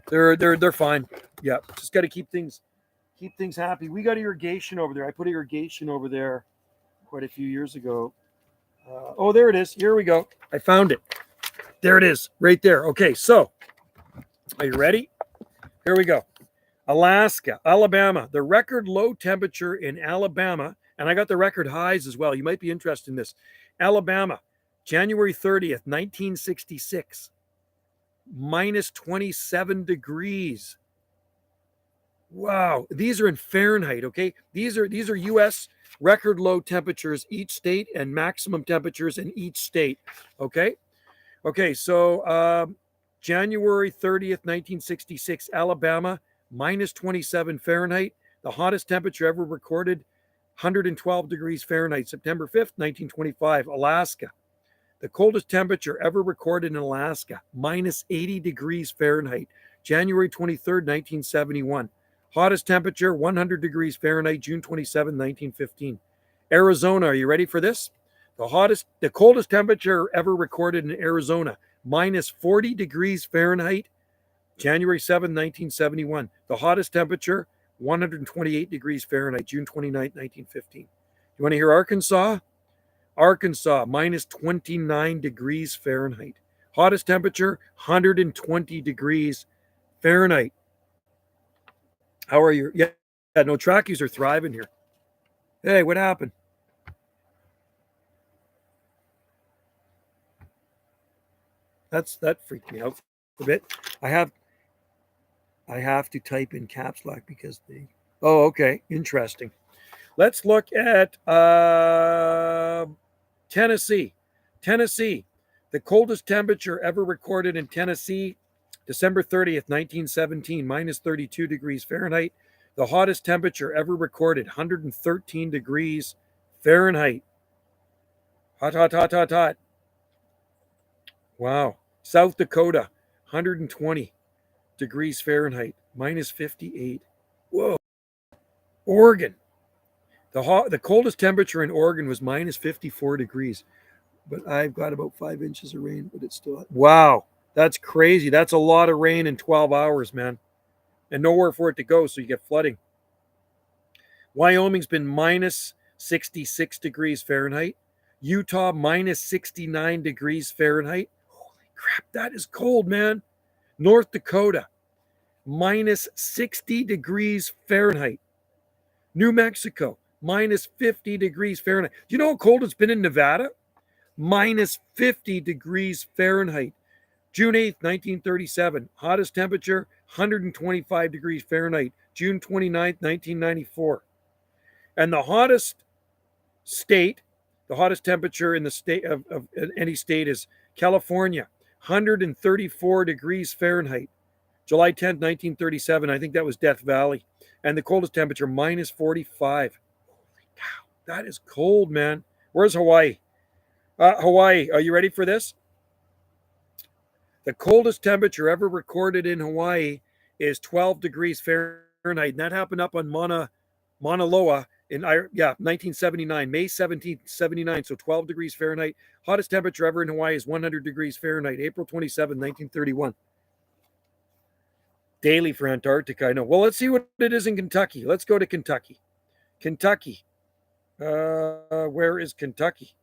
They're fine. Yeah. Just gotta keep things happy. We got irrigation over there. I put irrigation over there quite a few years ago. Oh, there it is. Here we go. I found it. There it is, right there. Okay, so are you ready? Here we go. Alaska, Alabama. The record low temperature in Alabama, and I got the record highs as well. You might be interested in this. Alabama, January 30th, 1966, minus 27 degrees. Wow. These are in Fahrenheit, okay? These are U.S. record low temperatures each state and maximum temperatures in each state, okay? Okay, so January 30th, 1966, Alabama, minus 27 Fahrenheit. The hottest temperature ever recorded, 112 degrees Fahrenheit. September 5th, 1925, Alaska. The coldest temperature ever recorded in Alaska, minus 80 degrees Fahrenheit. January 23rd, 1971. Hottest temperature, 100 degrees Fahrenheit, June 27, 1915. Arizona, are you ready for this? The coldest temperature ever recorded in Arizona, minus 40 degrees Fahrenheit, January 7, 1971. The hottest temperature, 128 degrees Fahrenheit, June 29, 1915. You want to hear Arkansas? Arkansas, minus 29 degrees Fahrenheit. Hottest temperature, 120 degrees Fahrenheit. How are you? Yeah, no, trackies are thriving here. Hey, what happened? That freaked me out a bit. I have to type in caps lock because oh, okay, interesting. Let's look at Tennessee. Tennessee, the coldest temperature ever recorded in Tennessee, December 30th, 1917, minus 32 degrees Fahrenheit. The hottest temperature ever recorded, 113 degrees Fahrenheit. Hot, hot, hot, hot, hot. Wow. South Dakota, 120 degrees Fahrenheit, minus 58. Whoa. Oregon. The coldest temperature in Oregon was minus 54 degrees. But I've got about 5 inches of rain, but it's still... Wow. That's crazy. That's a lot of rain in 12 hours, man. And nowhere for it to go, so you get flooding. Wyoming's been minus 66 degrees Fahrenheit. Utah, minus 69 degrees Fahrenheit. Holy crap, that is cold, man. North Dakota, minus 60 degrees Fahrenheit. New Mexico, minus 50 degrees Fahrenheit. Do you know how cold it's been in Nevada? Minus 50 degrees Fahrenheit. June 8th, 1937, hottest temperature, 125 degrees Fahrenheit. June 29th, 1994. And the hottest temperature in the state of any state is California, 134 degrees Fahrenheit. July 10th, 1937, I think that was Death Valley. And the coldest temperature, minus 45. Holy cow, that is cold, man. Where's Hawaii? Hawaii, are you ready for this? The coldest temperature ever recorded in Hawaii is 12 degrees Fahrenheit. And that happened up on Mauna Loa in 1979, May 17th, 79. So 12 degrees Fahrenheit. Hottest temperature ever in Hawaii is 100 degrees Fahrenheit, April 27, 1931. Daily for Antarctica, I know. Well, let's see what it is in Kentucky. Let's go to Kentucky. Kentucky. Where is Kentucky?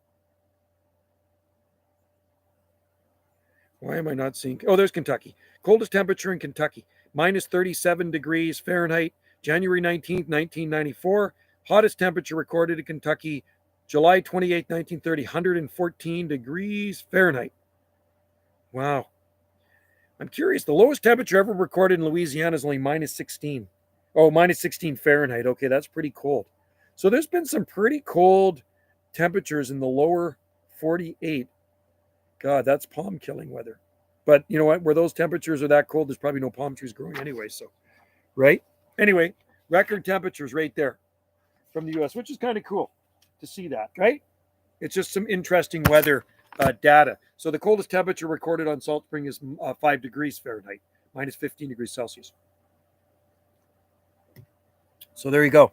Why am I not seeing? Oh, there's Kentucky. Coldest temperature in Kentucky, minus 37 degrees Fahrenheit, January 19th, 1994. Hottest temperature recorded in Kentucky, July 28, 1930, 114 degrees Fahrenheit. Wow. I'm curious. The lowest temperature ever recorded in Louisiana is only minus 16. Oh, minus 16 Fahrenheit. Okay, that's pretty cold. So there's been some pretty cold temperatures in the lower 48. God, that's palm killing weather. But you know what? Where those temperatures are that cold, there's probably no palm trees growing anyway. So, right? Anyway, record temperatures right there from the US, which is kind of cool to see that, right? It's just some interesting weather data. So the coldest temperature recorded on Salt Spring is 5 degrees Fahrenheit, minus 15 degrees Celsius. So there you go.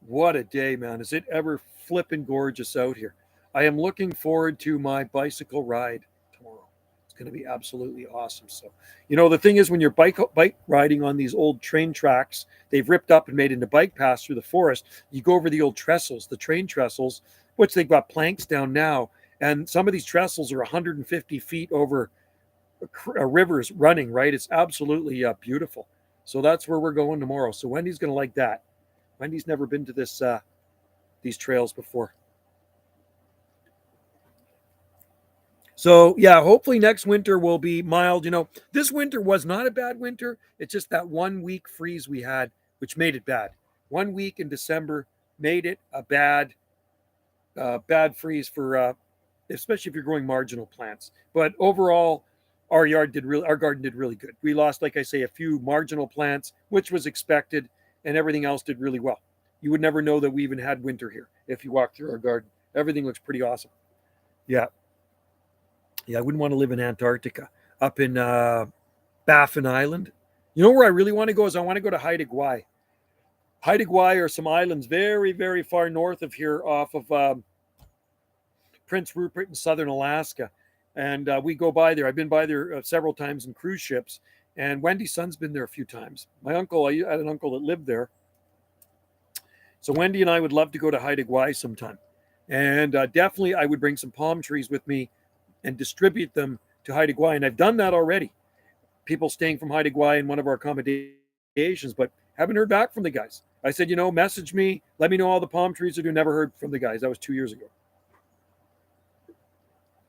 What a day, man. Is it ever flipping gorgeous out here? I am looking forward to my bicycle ride tomorrow. It's going to be absolutely awesome. So, you know, the thing is when you're bike riding on these old train tracks, they've ripped up and made into bike paths through the forest. You go over the old trestles, the train trestles, which they've got planks down now. And some of these trestles are 150 feet over rivers running, right? It's absolutely beautiful. So that's where we're going tomorrow. So Wendy's going to like that. Wendy's never been to these trails before. So yeah, hopefully next winter will be mild. You know, this winter was not a bad winter. It's just that 1 week freeze we had, which made it bad. 1 week in December made it a bad freeze for, especially if you're growing marginal plants. But overall, our garden did really good. We lost, like I say, a few marginal plants, which was expected, and everything else did really well. You would never know that we even had winter here if you walk through our garden. Everything looks pretty awesome. Yeah. Yeah, I wouldn't want to live in Antarctica. Up in Baffin Island. You know where I really want to go is I want to go to Haida Gwaii. Haida Gwaii are some islands very, very far north of here off of Prince Rupert in southern Alaska. And we go by there. I've been by there several times in cruise ships. And Wendy's son's been there a few times. I had an uncle that lived there. So Wendy and I would love to go to Haida Gwaii sometime. And definitely I would bring some palm trees with me and distribute them to Haida Gwaii. And I've done that already. People staying from Haida Gwaii in one of our accommodations, but haven't heard back from the guys. I said, you know, message me. Let me know all the palm trees are doing. Never heard from the guys. That was 2 years ago.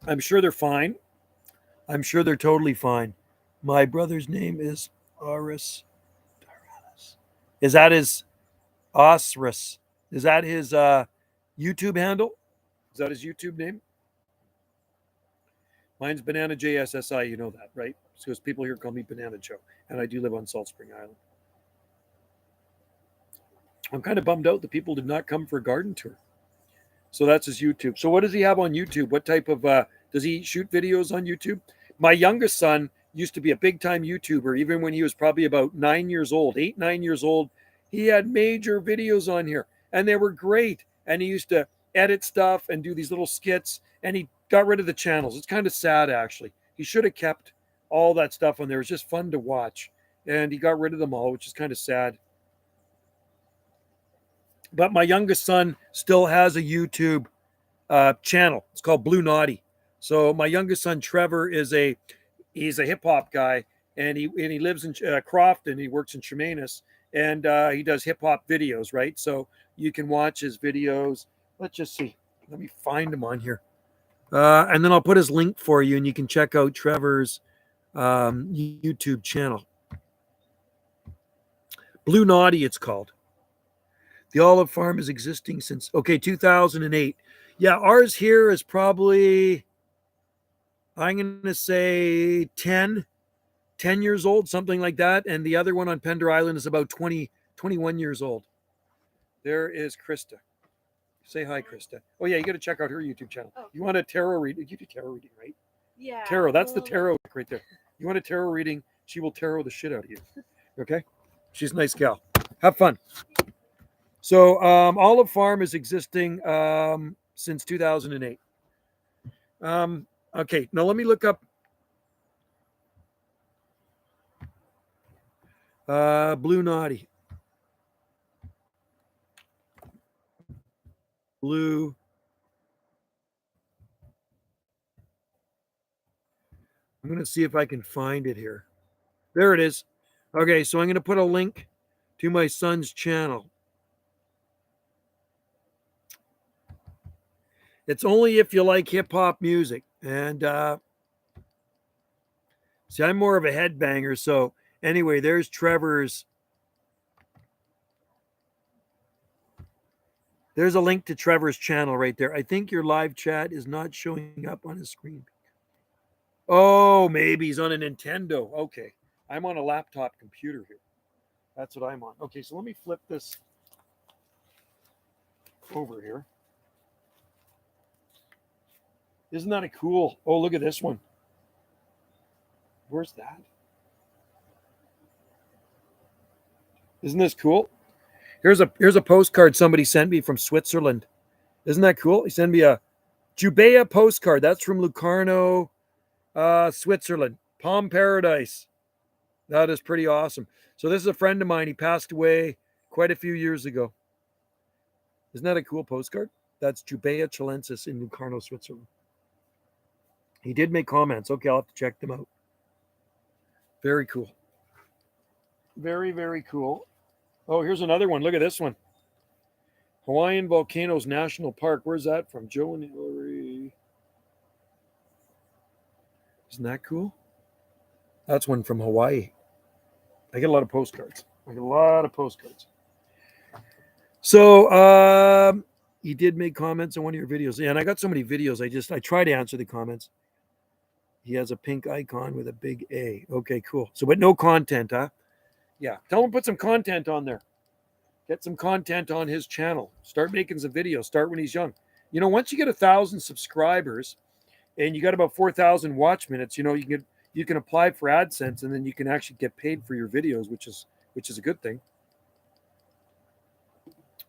I'm sure they're fine. I'm sure they're totally fine. My brother's name is Aris. Is that his Osris? Is that his YouTube handle? Is that his YouTube name? Mine's Banana JSSI. You know that, right? Because people here call me Banana Joe. And I do live on Salt Spring Island. I'm kind of bummed out that people did not come for a garden tour. So that's his YouTube. So what does he have on YouTube? What type of, does he shoot videos on YouTube? My youngest son used to be a big time YouTuber, even when he was probably about 9 years old, 9 years old. He had major videos on here and they were great. And he used to edit stuff and do these little skits and he got rid of the channels. It's kind of sad, actually. He should have kept all that stuff on there. It was just fun to watch. And he got rid of them all, which is kind of sad. But my youngest son still has a YouTube channel. It's called Blue Naughty. So my youngest son Trevor he's a hip hop guy, and he lives in Crofton. He works in Chemainus, and he does hip hop videos, right? So you can watch his videos. Let's just see. Let me find him on here, and then I'll put his link for you, and you can check out Trevor's YouTube channel. Blue Naughty, it's called. The olive farm is existing since 2008. Yeah, ours here is probably, I'm going to say 10 years old, something like that. And the other one on Pender Island is about 21 years old. There is Krista. Say hi, Krista. Oh, yeah, you got to check out her YouTube channel. Oh. You want a tarot reading? You do tarot reading, right? Yeah. Tarot. That's the tarot right there. You want a tarot reading? She will tarot the shit out of you. Okay? She's a nice gal. Have fun. So Olive Farm is existing since 2008. Okay, now let me look up Blue Naughty. Blue. I'm going to see if I can find it here. There it is. Okay, so I'm going to put a link to my son's channel. It's only if you like hip hop music. And see, I'm more of a headbanger. So anyway, there's Trevor's. There's a link to Trevor's channel right there. I think your live chat is not showing up on his screen. Oh, maybe he's on a Nintendo. Okay. I'm on a laptop computer here. That's what I'm on. Okay, so let me flip this over here. Isn't that a cool? Oh, look at this one. Where's that? Isn't this cool? Here's a postcard somebody sent me from Switzerland. Isn't that cool? He sent me a Jubea postcard. That's from Locarno, Switzerland. Palm Paradise. That is pretty awesome. So this is a friend of mine. He passed away quite a few years ago. Isn't that a cool postcard? That's Jubea Chilensis in Locarno, Switzerland. He did make comments. Okay, I'll have to check them out. Very cool. Very, very cool. Oh, here's another one. Look at this one. Hawaiian Volcanoes National Park. Where's that from? Joe and Hillary. Isn't that cool? That's one from Hawaii. I get a lot of postcards. So he did make comments on one of your videos. Yeah, and I got so many videos. I try to answer the comments. He has a pink icon with a big A. Okay, cool. So, but no content, huh? Yeah. Tell him to put some content on there. Get some content on his channel. Start making some videos. Start when he's young. You know, once you get 1,000 subscribers and you got about 4,000 watch minutes, you know, you can apply for AdSense and then you can actually get paid for your videos, which is a good thing.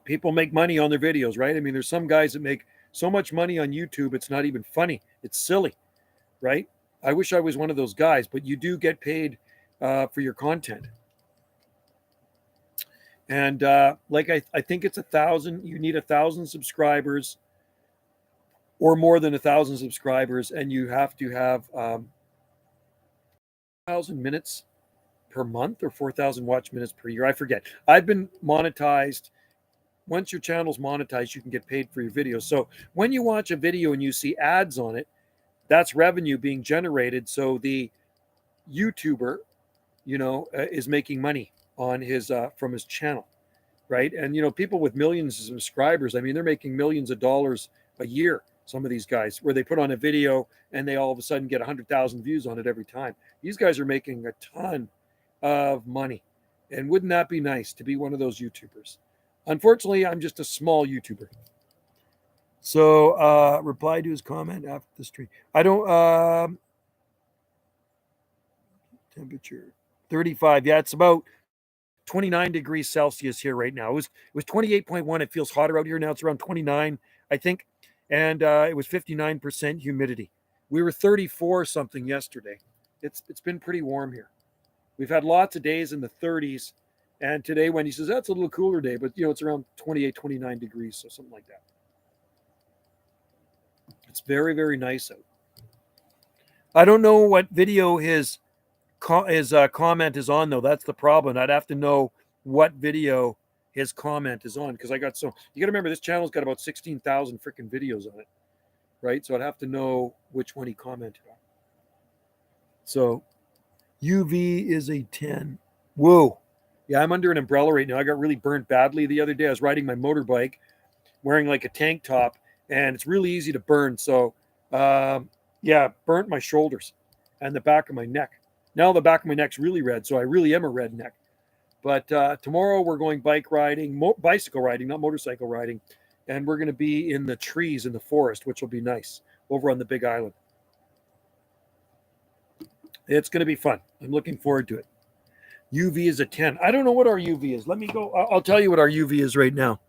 People make money on their videos, right? I mean, there's some guys that make so much money on YouTube, it's not even funny. It's silly, right? I wish I was one of those guys, but you do get paid for your content. And like I think it's 1,000. You need 1,000 subscribers or more than 1,000 subscribers, and you have to have 1,000 minutes per month or 4,000 watch minutes per year. I forget. I've been monetized. Once your channel's monetized, you can get paid for your videos. So when you watch a video and you see ads on it, that's revenue being generated. So the YouTuber, you know, is making money on his from his channel, right? And you know, people with millions of subscribers, I mean, they're making millions of dollars a year. Some of these guys, where they put on a video and they all of a sudden get 100,000 views on it every time. These guys are making a ton of money, and wouldn't that be nice to be one of those YouTubers? Unfortunately, I'm just a small YouTuber. So reply to his comment after the stream. I don't temperature 35. Yeah, it's about 29 degrees Celsius here right now. It was 28.1. It feels hotter out here now. It's around 29, I think. And it was 59% humidity. We were 34 something yesterday. It's been pretty warm here. We've had lots of days in the 30s. And today, when he says that's a little cooler day, but you know, it's around 28, 29 degrees, so something like that. It's very, very nice out. I don't know what video his comment is on, though. That's the problem. I'd have to know what video his comment is on, because I got so, you got to remember, this channel's got about 16,000 freaking videos on it, right? So I'd have to know which one he commented on. So UV is a 10. Whoa. Yeah, I'm under an umbrella right now. I got really burnt badly the other day. I was riding my motorbike wearing like a tank top, and it's really easy to burn. So yeah, burnt my shoulders and the back of my neck. Now the back of my neck's really red, so I really am a redneck. But tomorrow we're going bicycle riding, not motorcycle riding, and we're going to be in the trees in the forest, which will be nice, over on the Big Island. It's going to be fun. I'm looking forward to it. UV is a 10. I don't know what our UV is. Let me go. I'll tell you what our UV is right now.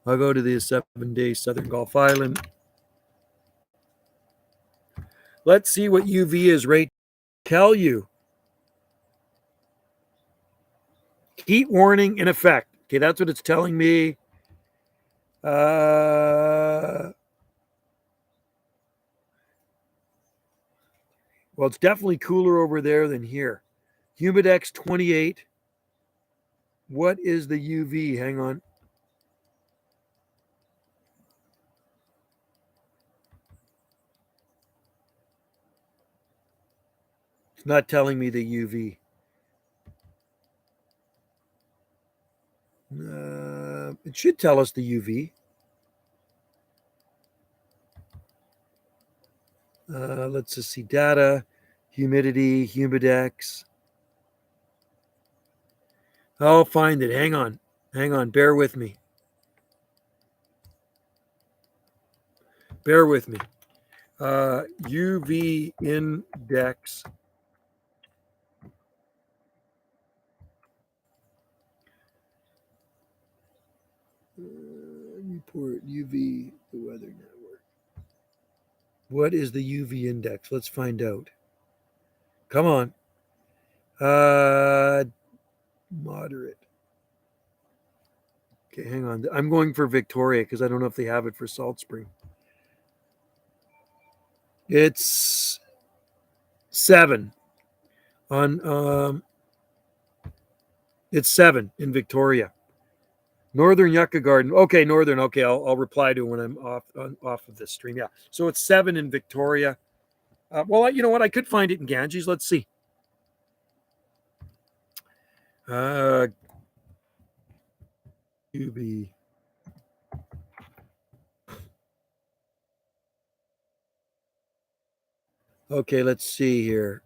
I'll go to the 7-day Southern Gulf Island. Let's see what UV is right now. Tell you. Heat warning in effect. Okay, that's what it's telling me. Well, it's definitely cooler over there than here. Humidex 28. What is the UV? Hang on. It's not telling me the UV. It should tell us the UV. Let's just see data, humidity, humidex. I'll find it. Hang on. Hang on. Bear with me. Bear with me. UV index. Report UV, the weather network. What is the UV index? Let's find out. Come on. Moderate. Okay, hang on. I'm going for Victoria because I don't know if they have it for Salt Spring. It's 7 on it's 7 in Victoria. Northern Yucca Garden. Okay, Northern. Okay, I'll reply to it when I'm off of this stream. Yeah. So it's 7 in Victoria. Well, you know what? I could find it in Ganges. Let's see. UV. Okay, let's see here.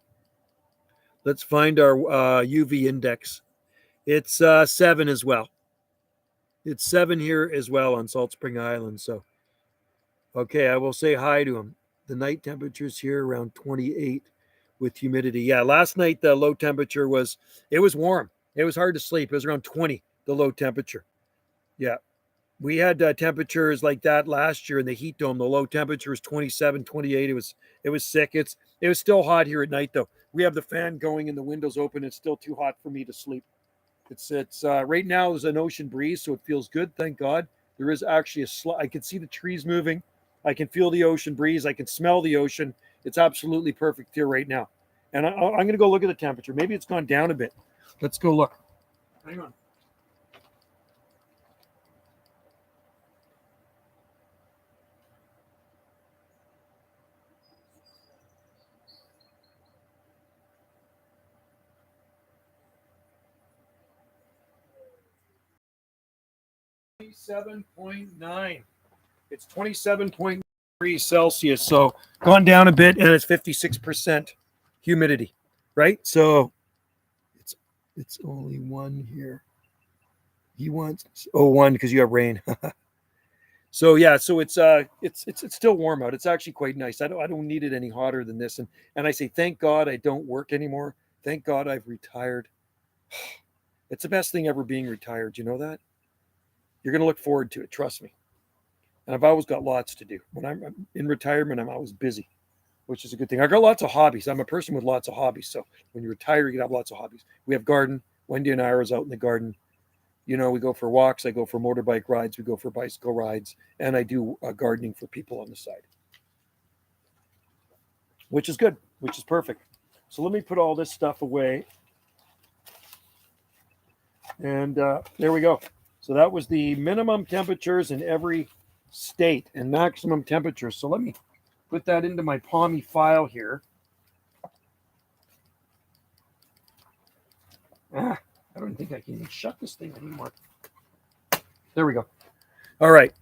Let's find our UV index. It's 7 as well. It's 7 here as well on Salt Spring Island. So, okay, I will say hi to him. The night temperature's here around 28 with humidity. Yeah, last night the low temperature was warm. It was hard to sleep. It was around 20, the low temperature. Yeah. We had temperatures like that last year in the heat dome. The low temperature was 27, 28. It was sick. It was still hot here at night though. We have the fan going and the windows open. It's still too hot for me to sleep. It's right now there's an ocean breeze, so it feels good. Thank God. There is actually I can see the trees moving. I can feel the ocean breeze. I can smell the ocean. It's absolutely perfect here right now. And I'm going to go look at the temperature. Maybe it's gone down a bit. Let's go look. Hang on. .9. It's 27.9 degrees Celsius. So gone down a bit and it's 56% humidity, right? So it's only 1 here. He wants 1 because you have rain. So yeah, so it's still warm out. It's actually quite nice. I don't need it any hotter than this. And I say thank God I don't work anymore. Thank God I've retired. It's the best thing ever being retired. You know that? You're going to look forward to it. Trust me. And I've always got lots to do. When I'm in retirement, I'm always busy, which is a good thing. I've got lots of hobbies. I'm a person with lots of hobbies. So when you retire, you can have lots of hobbies. We have garden. Wendy and I are out in the garden. You know, we go for walks. I go for motorbike rides. We go for bicycle rides. And I do gardening for people on the side, which is good, which is perfect. So let me put all this stuff away. And there we go. So that was the minimum temperatures in every state and maximum temperatures. So let me put that into my Palmy file here. I don't think I can even shut this thing anymore. There we go. All right.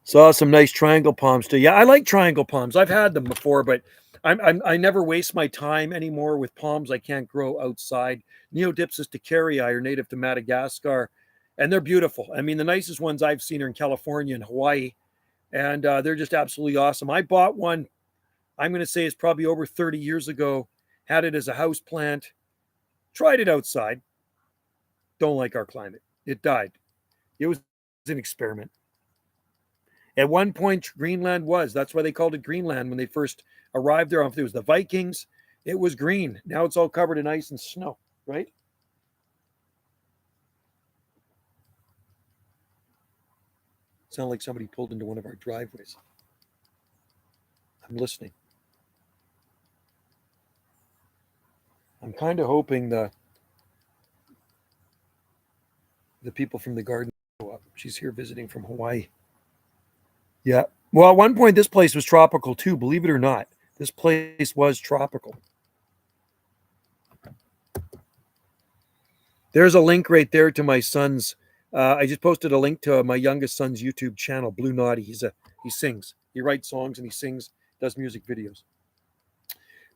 Saw some nice triangle palms too. Yeah, I like triangle palms. I've had them before, but I never waste my time anymore with palms I can't grow outside. Neodipsis tecarii are native to Madagascar, and they're beautiful. I mean, the nicest ones I've seen are in California and Hawaii, and they're just absolutely awesome. I bought one. I'm going to say it's probably over 30 years ago. Had it as a house plant. Tried it outside. Don't like our climate. It died. It was an experiment. At one point, Greenland was. That's why they called it Greenland when they first arrived there. If it was the Vikings, it was green. Now it's all covered in ice and snow, right? Sound like somebody pulled into one of our driveways. I'm listening. I'm kind of hoping The people from the garden show up. She's here visiting from Hawaii. Yeah. Well, at one point, this place was tropical too, believe it or not. This place was tropical. There's a link right there to my son's. I just posted a link to my youngest son's YouTube channel, Blue Naughty. He sings. He writes songs and he sings, does music videos.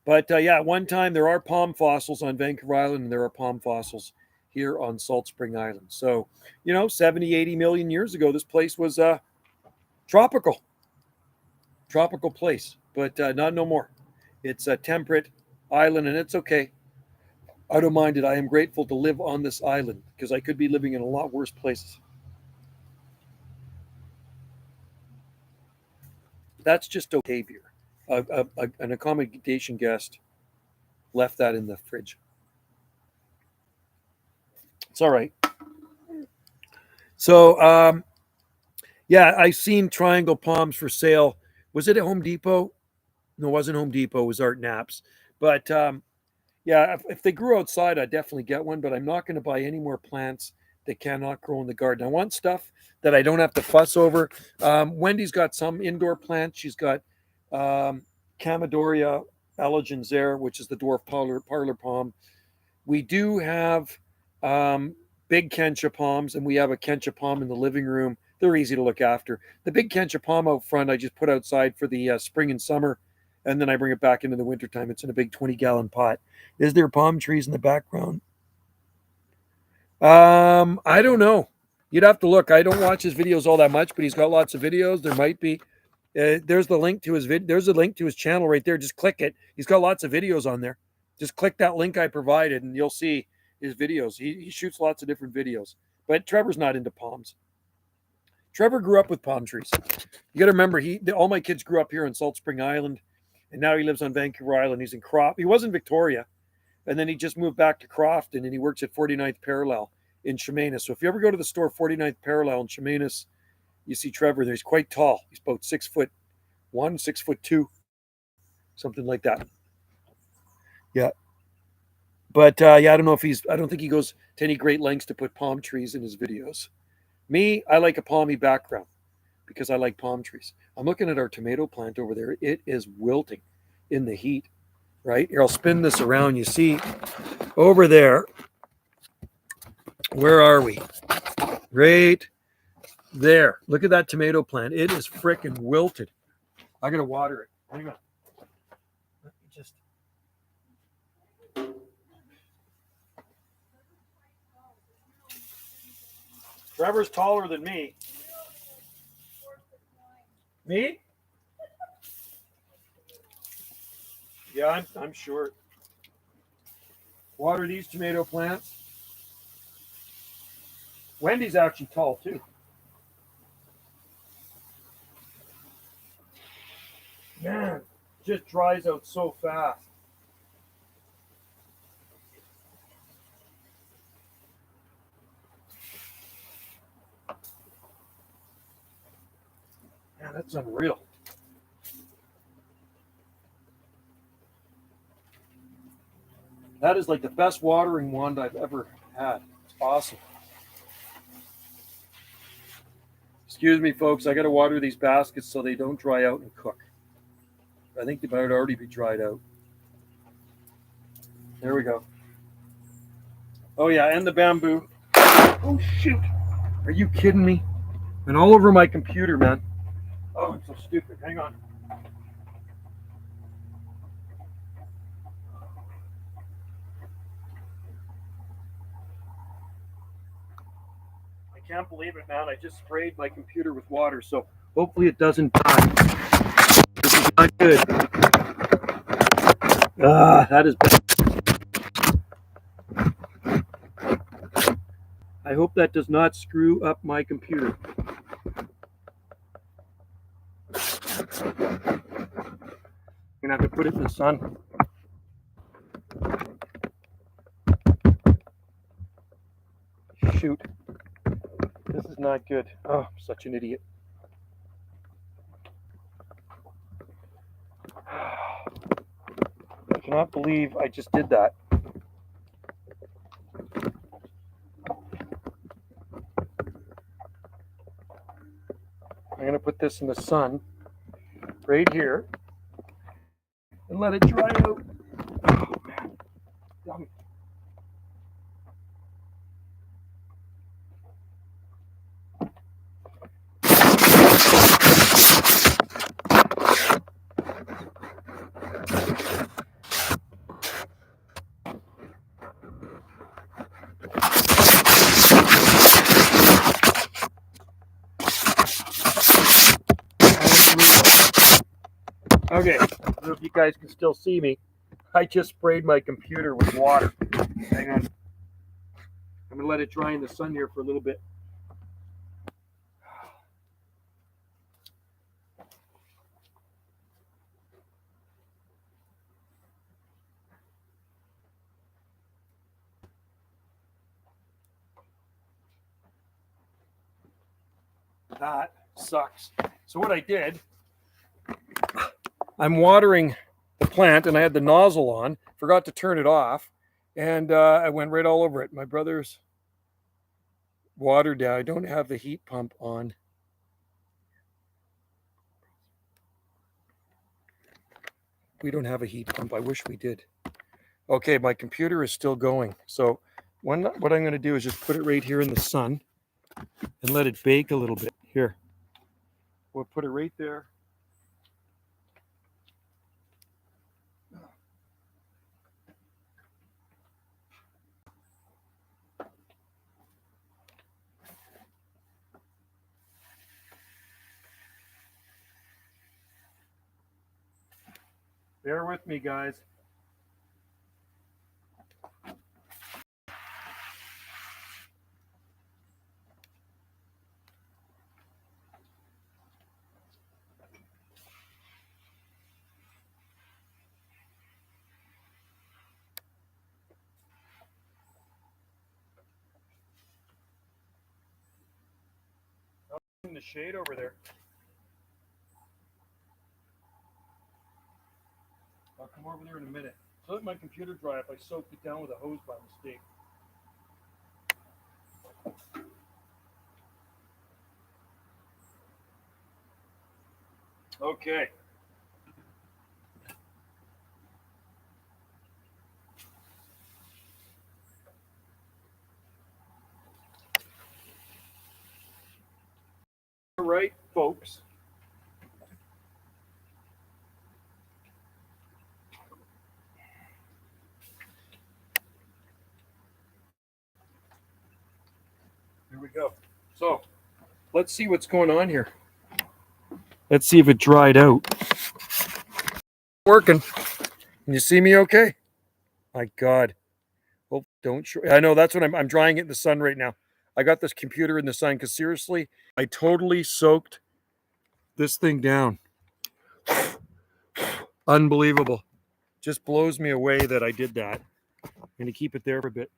But yeah, at one time there are palm fossils on Vancouver Island and there are palm fossils here on Salt Spring Island. So, 70, 80 million years ago, this place was tropical place, but not no more. It's a temperate island and it's okay. I don't mind it. I am grateful to live on this island because I could be living in a lot worse places. That's just okay beer. An accommodation guest left that in the fridge. It's all right. So, yeah, I've seen triangle palms for sale. Was it at Home Depot? No, it wasn't Home Depot. It was Art Naps. But yeah, if they grew outside, I'd definitely get one. But I'm not going to buy any more plants that cannot grow in the garden. I want stuff that I don't have to fuss over. Wendy's got some indoor plants. She's got Chamaedorea elegans there, which is the dwarf parlor palm. We do have big kencha palms, and we have a kencha palm in the living room. They're easy to look after. The big kencha palm out front, I just put outside for the spring and summer, and then I bring it back into the wintertime. It's in a big 20-gallon pot. Is there palm trees in the background? I don't know. You'd have to look. I don't watch his videos all that much, but he's got lots of videos. There might be. There's the link to his There's a link to his channel right there. Just click it. He's got lots of videos on there. Just click that link I provided, and you'll see his videos. He shoots lots of different videos. But Trevor's not into palms. Trevor grew up with palm trees. You got to remember, all my kids grew up here on Salt Spring Island, and now he lives on Vancouver Island. He's in He was in Victoria, and then he just moved back to Crofton, and he works at 49th Parallel in Chemainus. So if you ever go to the store 49th Parallel in Chemainus, you see Trevor there. He's quite tall. He's about 6'1", 6'2", something like that. Yeah. But yeah, I don't think he goes to any great lengths to put palm trees in his videos. Me, I like a palmy background because I like palm trees. I'm looking at our tomato plant over there. It is wilting in the heat, right? Here, I'll spin this around. You see over there, where are we? Right there. Look at that tomato plant. It is freaking wilted. I got to water it. Hang on. Let me just... Trevor's taller than me. Me? Yeah, I'm short. Water these tomato plants. Wendy's actually tall too. Man, just dries out so fast. Man, that's unreal. That is like the best watering wand I've ever had. It's awesome. Excuse me, folks. I got to water these baskets so they don't dry out and cook. I think they might already be dried out. There we go. Oh, yeah, and the bamboo. Oh, shoot. Are you kidding me? And all over my computer, man. Oh, it's so stupid. Hang on. I can't believe it, man. I just sprayed my computer with water, so hopefully it doesn't die. This is not good. That is bad. I hope that does not screw up my computer. I'm gonna have to put it in the sun. Shoot. This is not good. Oh, I'm such an idiot. I cannot believe I just did that. I'm going to put this in the sun right here and let it dry out. Oh, man. Yummy. Okay, I don't know if you guys can still see me. I just sprayed my computer with water. Hang on. I'm going to let it dry in the sun here for a little bit. That sucks. So what I did, I'm watering the plant and I had the nozzle on, forgot to turn it off, and I went right all over it. My brother's water down. I don't have the heat pump on. We don't have a heat pump. I wish we did. Okay, my computer is still going. So what I'm going to do is just put it right here in the sun and let it bake a little bit. Here. We'll put it right there. Bear with me, guys. In the shade over there. I'll come over there in a minute. So let my computer dry up. I soaked it down with a hose by mistake. Okay. All right, folks. Here we go. So let's see what's going on here. Let's see if it dried out. Working. Can you see me okay? My God. Well, don't show. I know that's what I'm drying it in the sun right now. I got this computer in the sun because seriously, I totally soaked this thing down. Unbelievable. Just blows me away that I did that. I'm going to keep it there for a bit.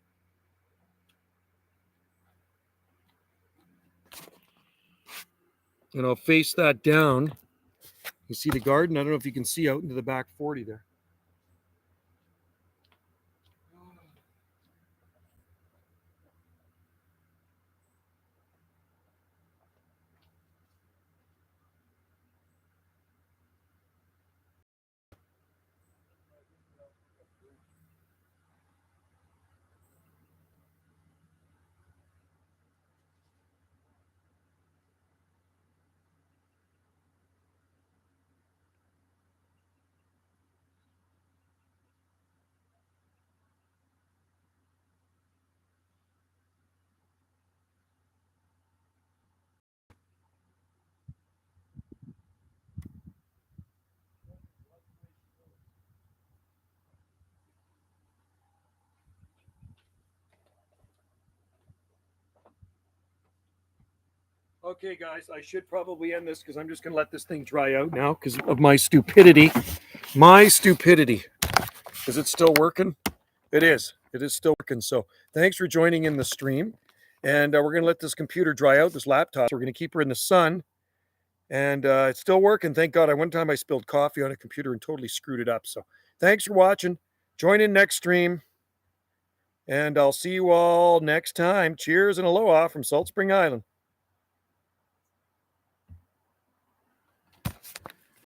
And I'll face that down. You see the garden? I don't know if you can see out into the back 40 there. Okay, guys, I should probably end this because I'm just going to let this thing dry out now because of my stupidity. My stupidity. Is it still working? It is. It is still working. So thanks for joining in the stream. And we're going to let this computer dry out, this laptop. So we're going to keep her in the sun. And it's still working. Thank God. One time I spilled coffee on a computer and totally screwed it up. So thanks for watching. Join in next stream. And I'll see you all next time. Cheers and aloha from Salt Spring Island.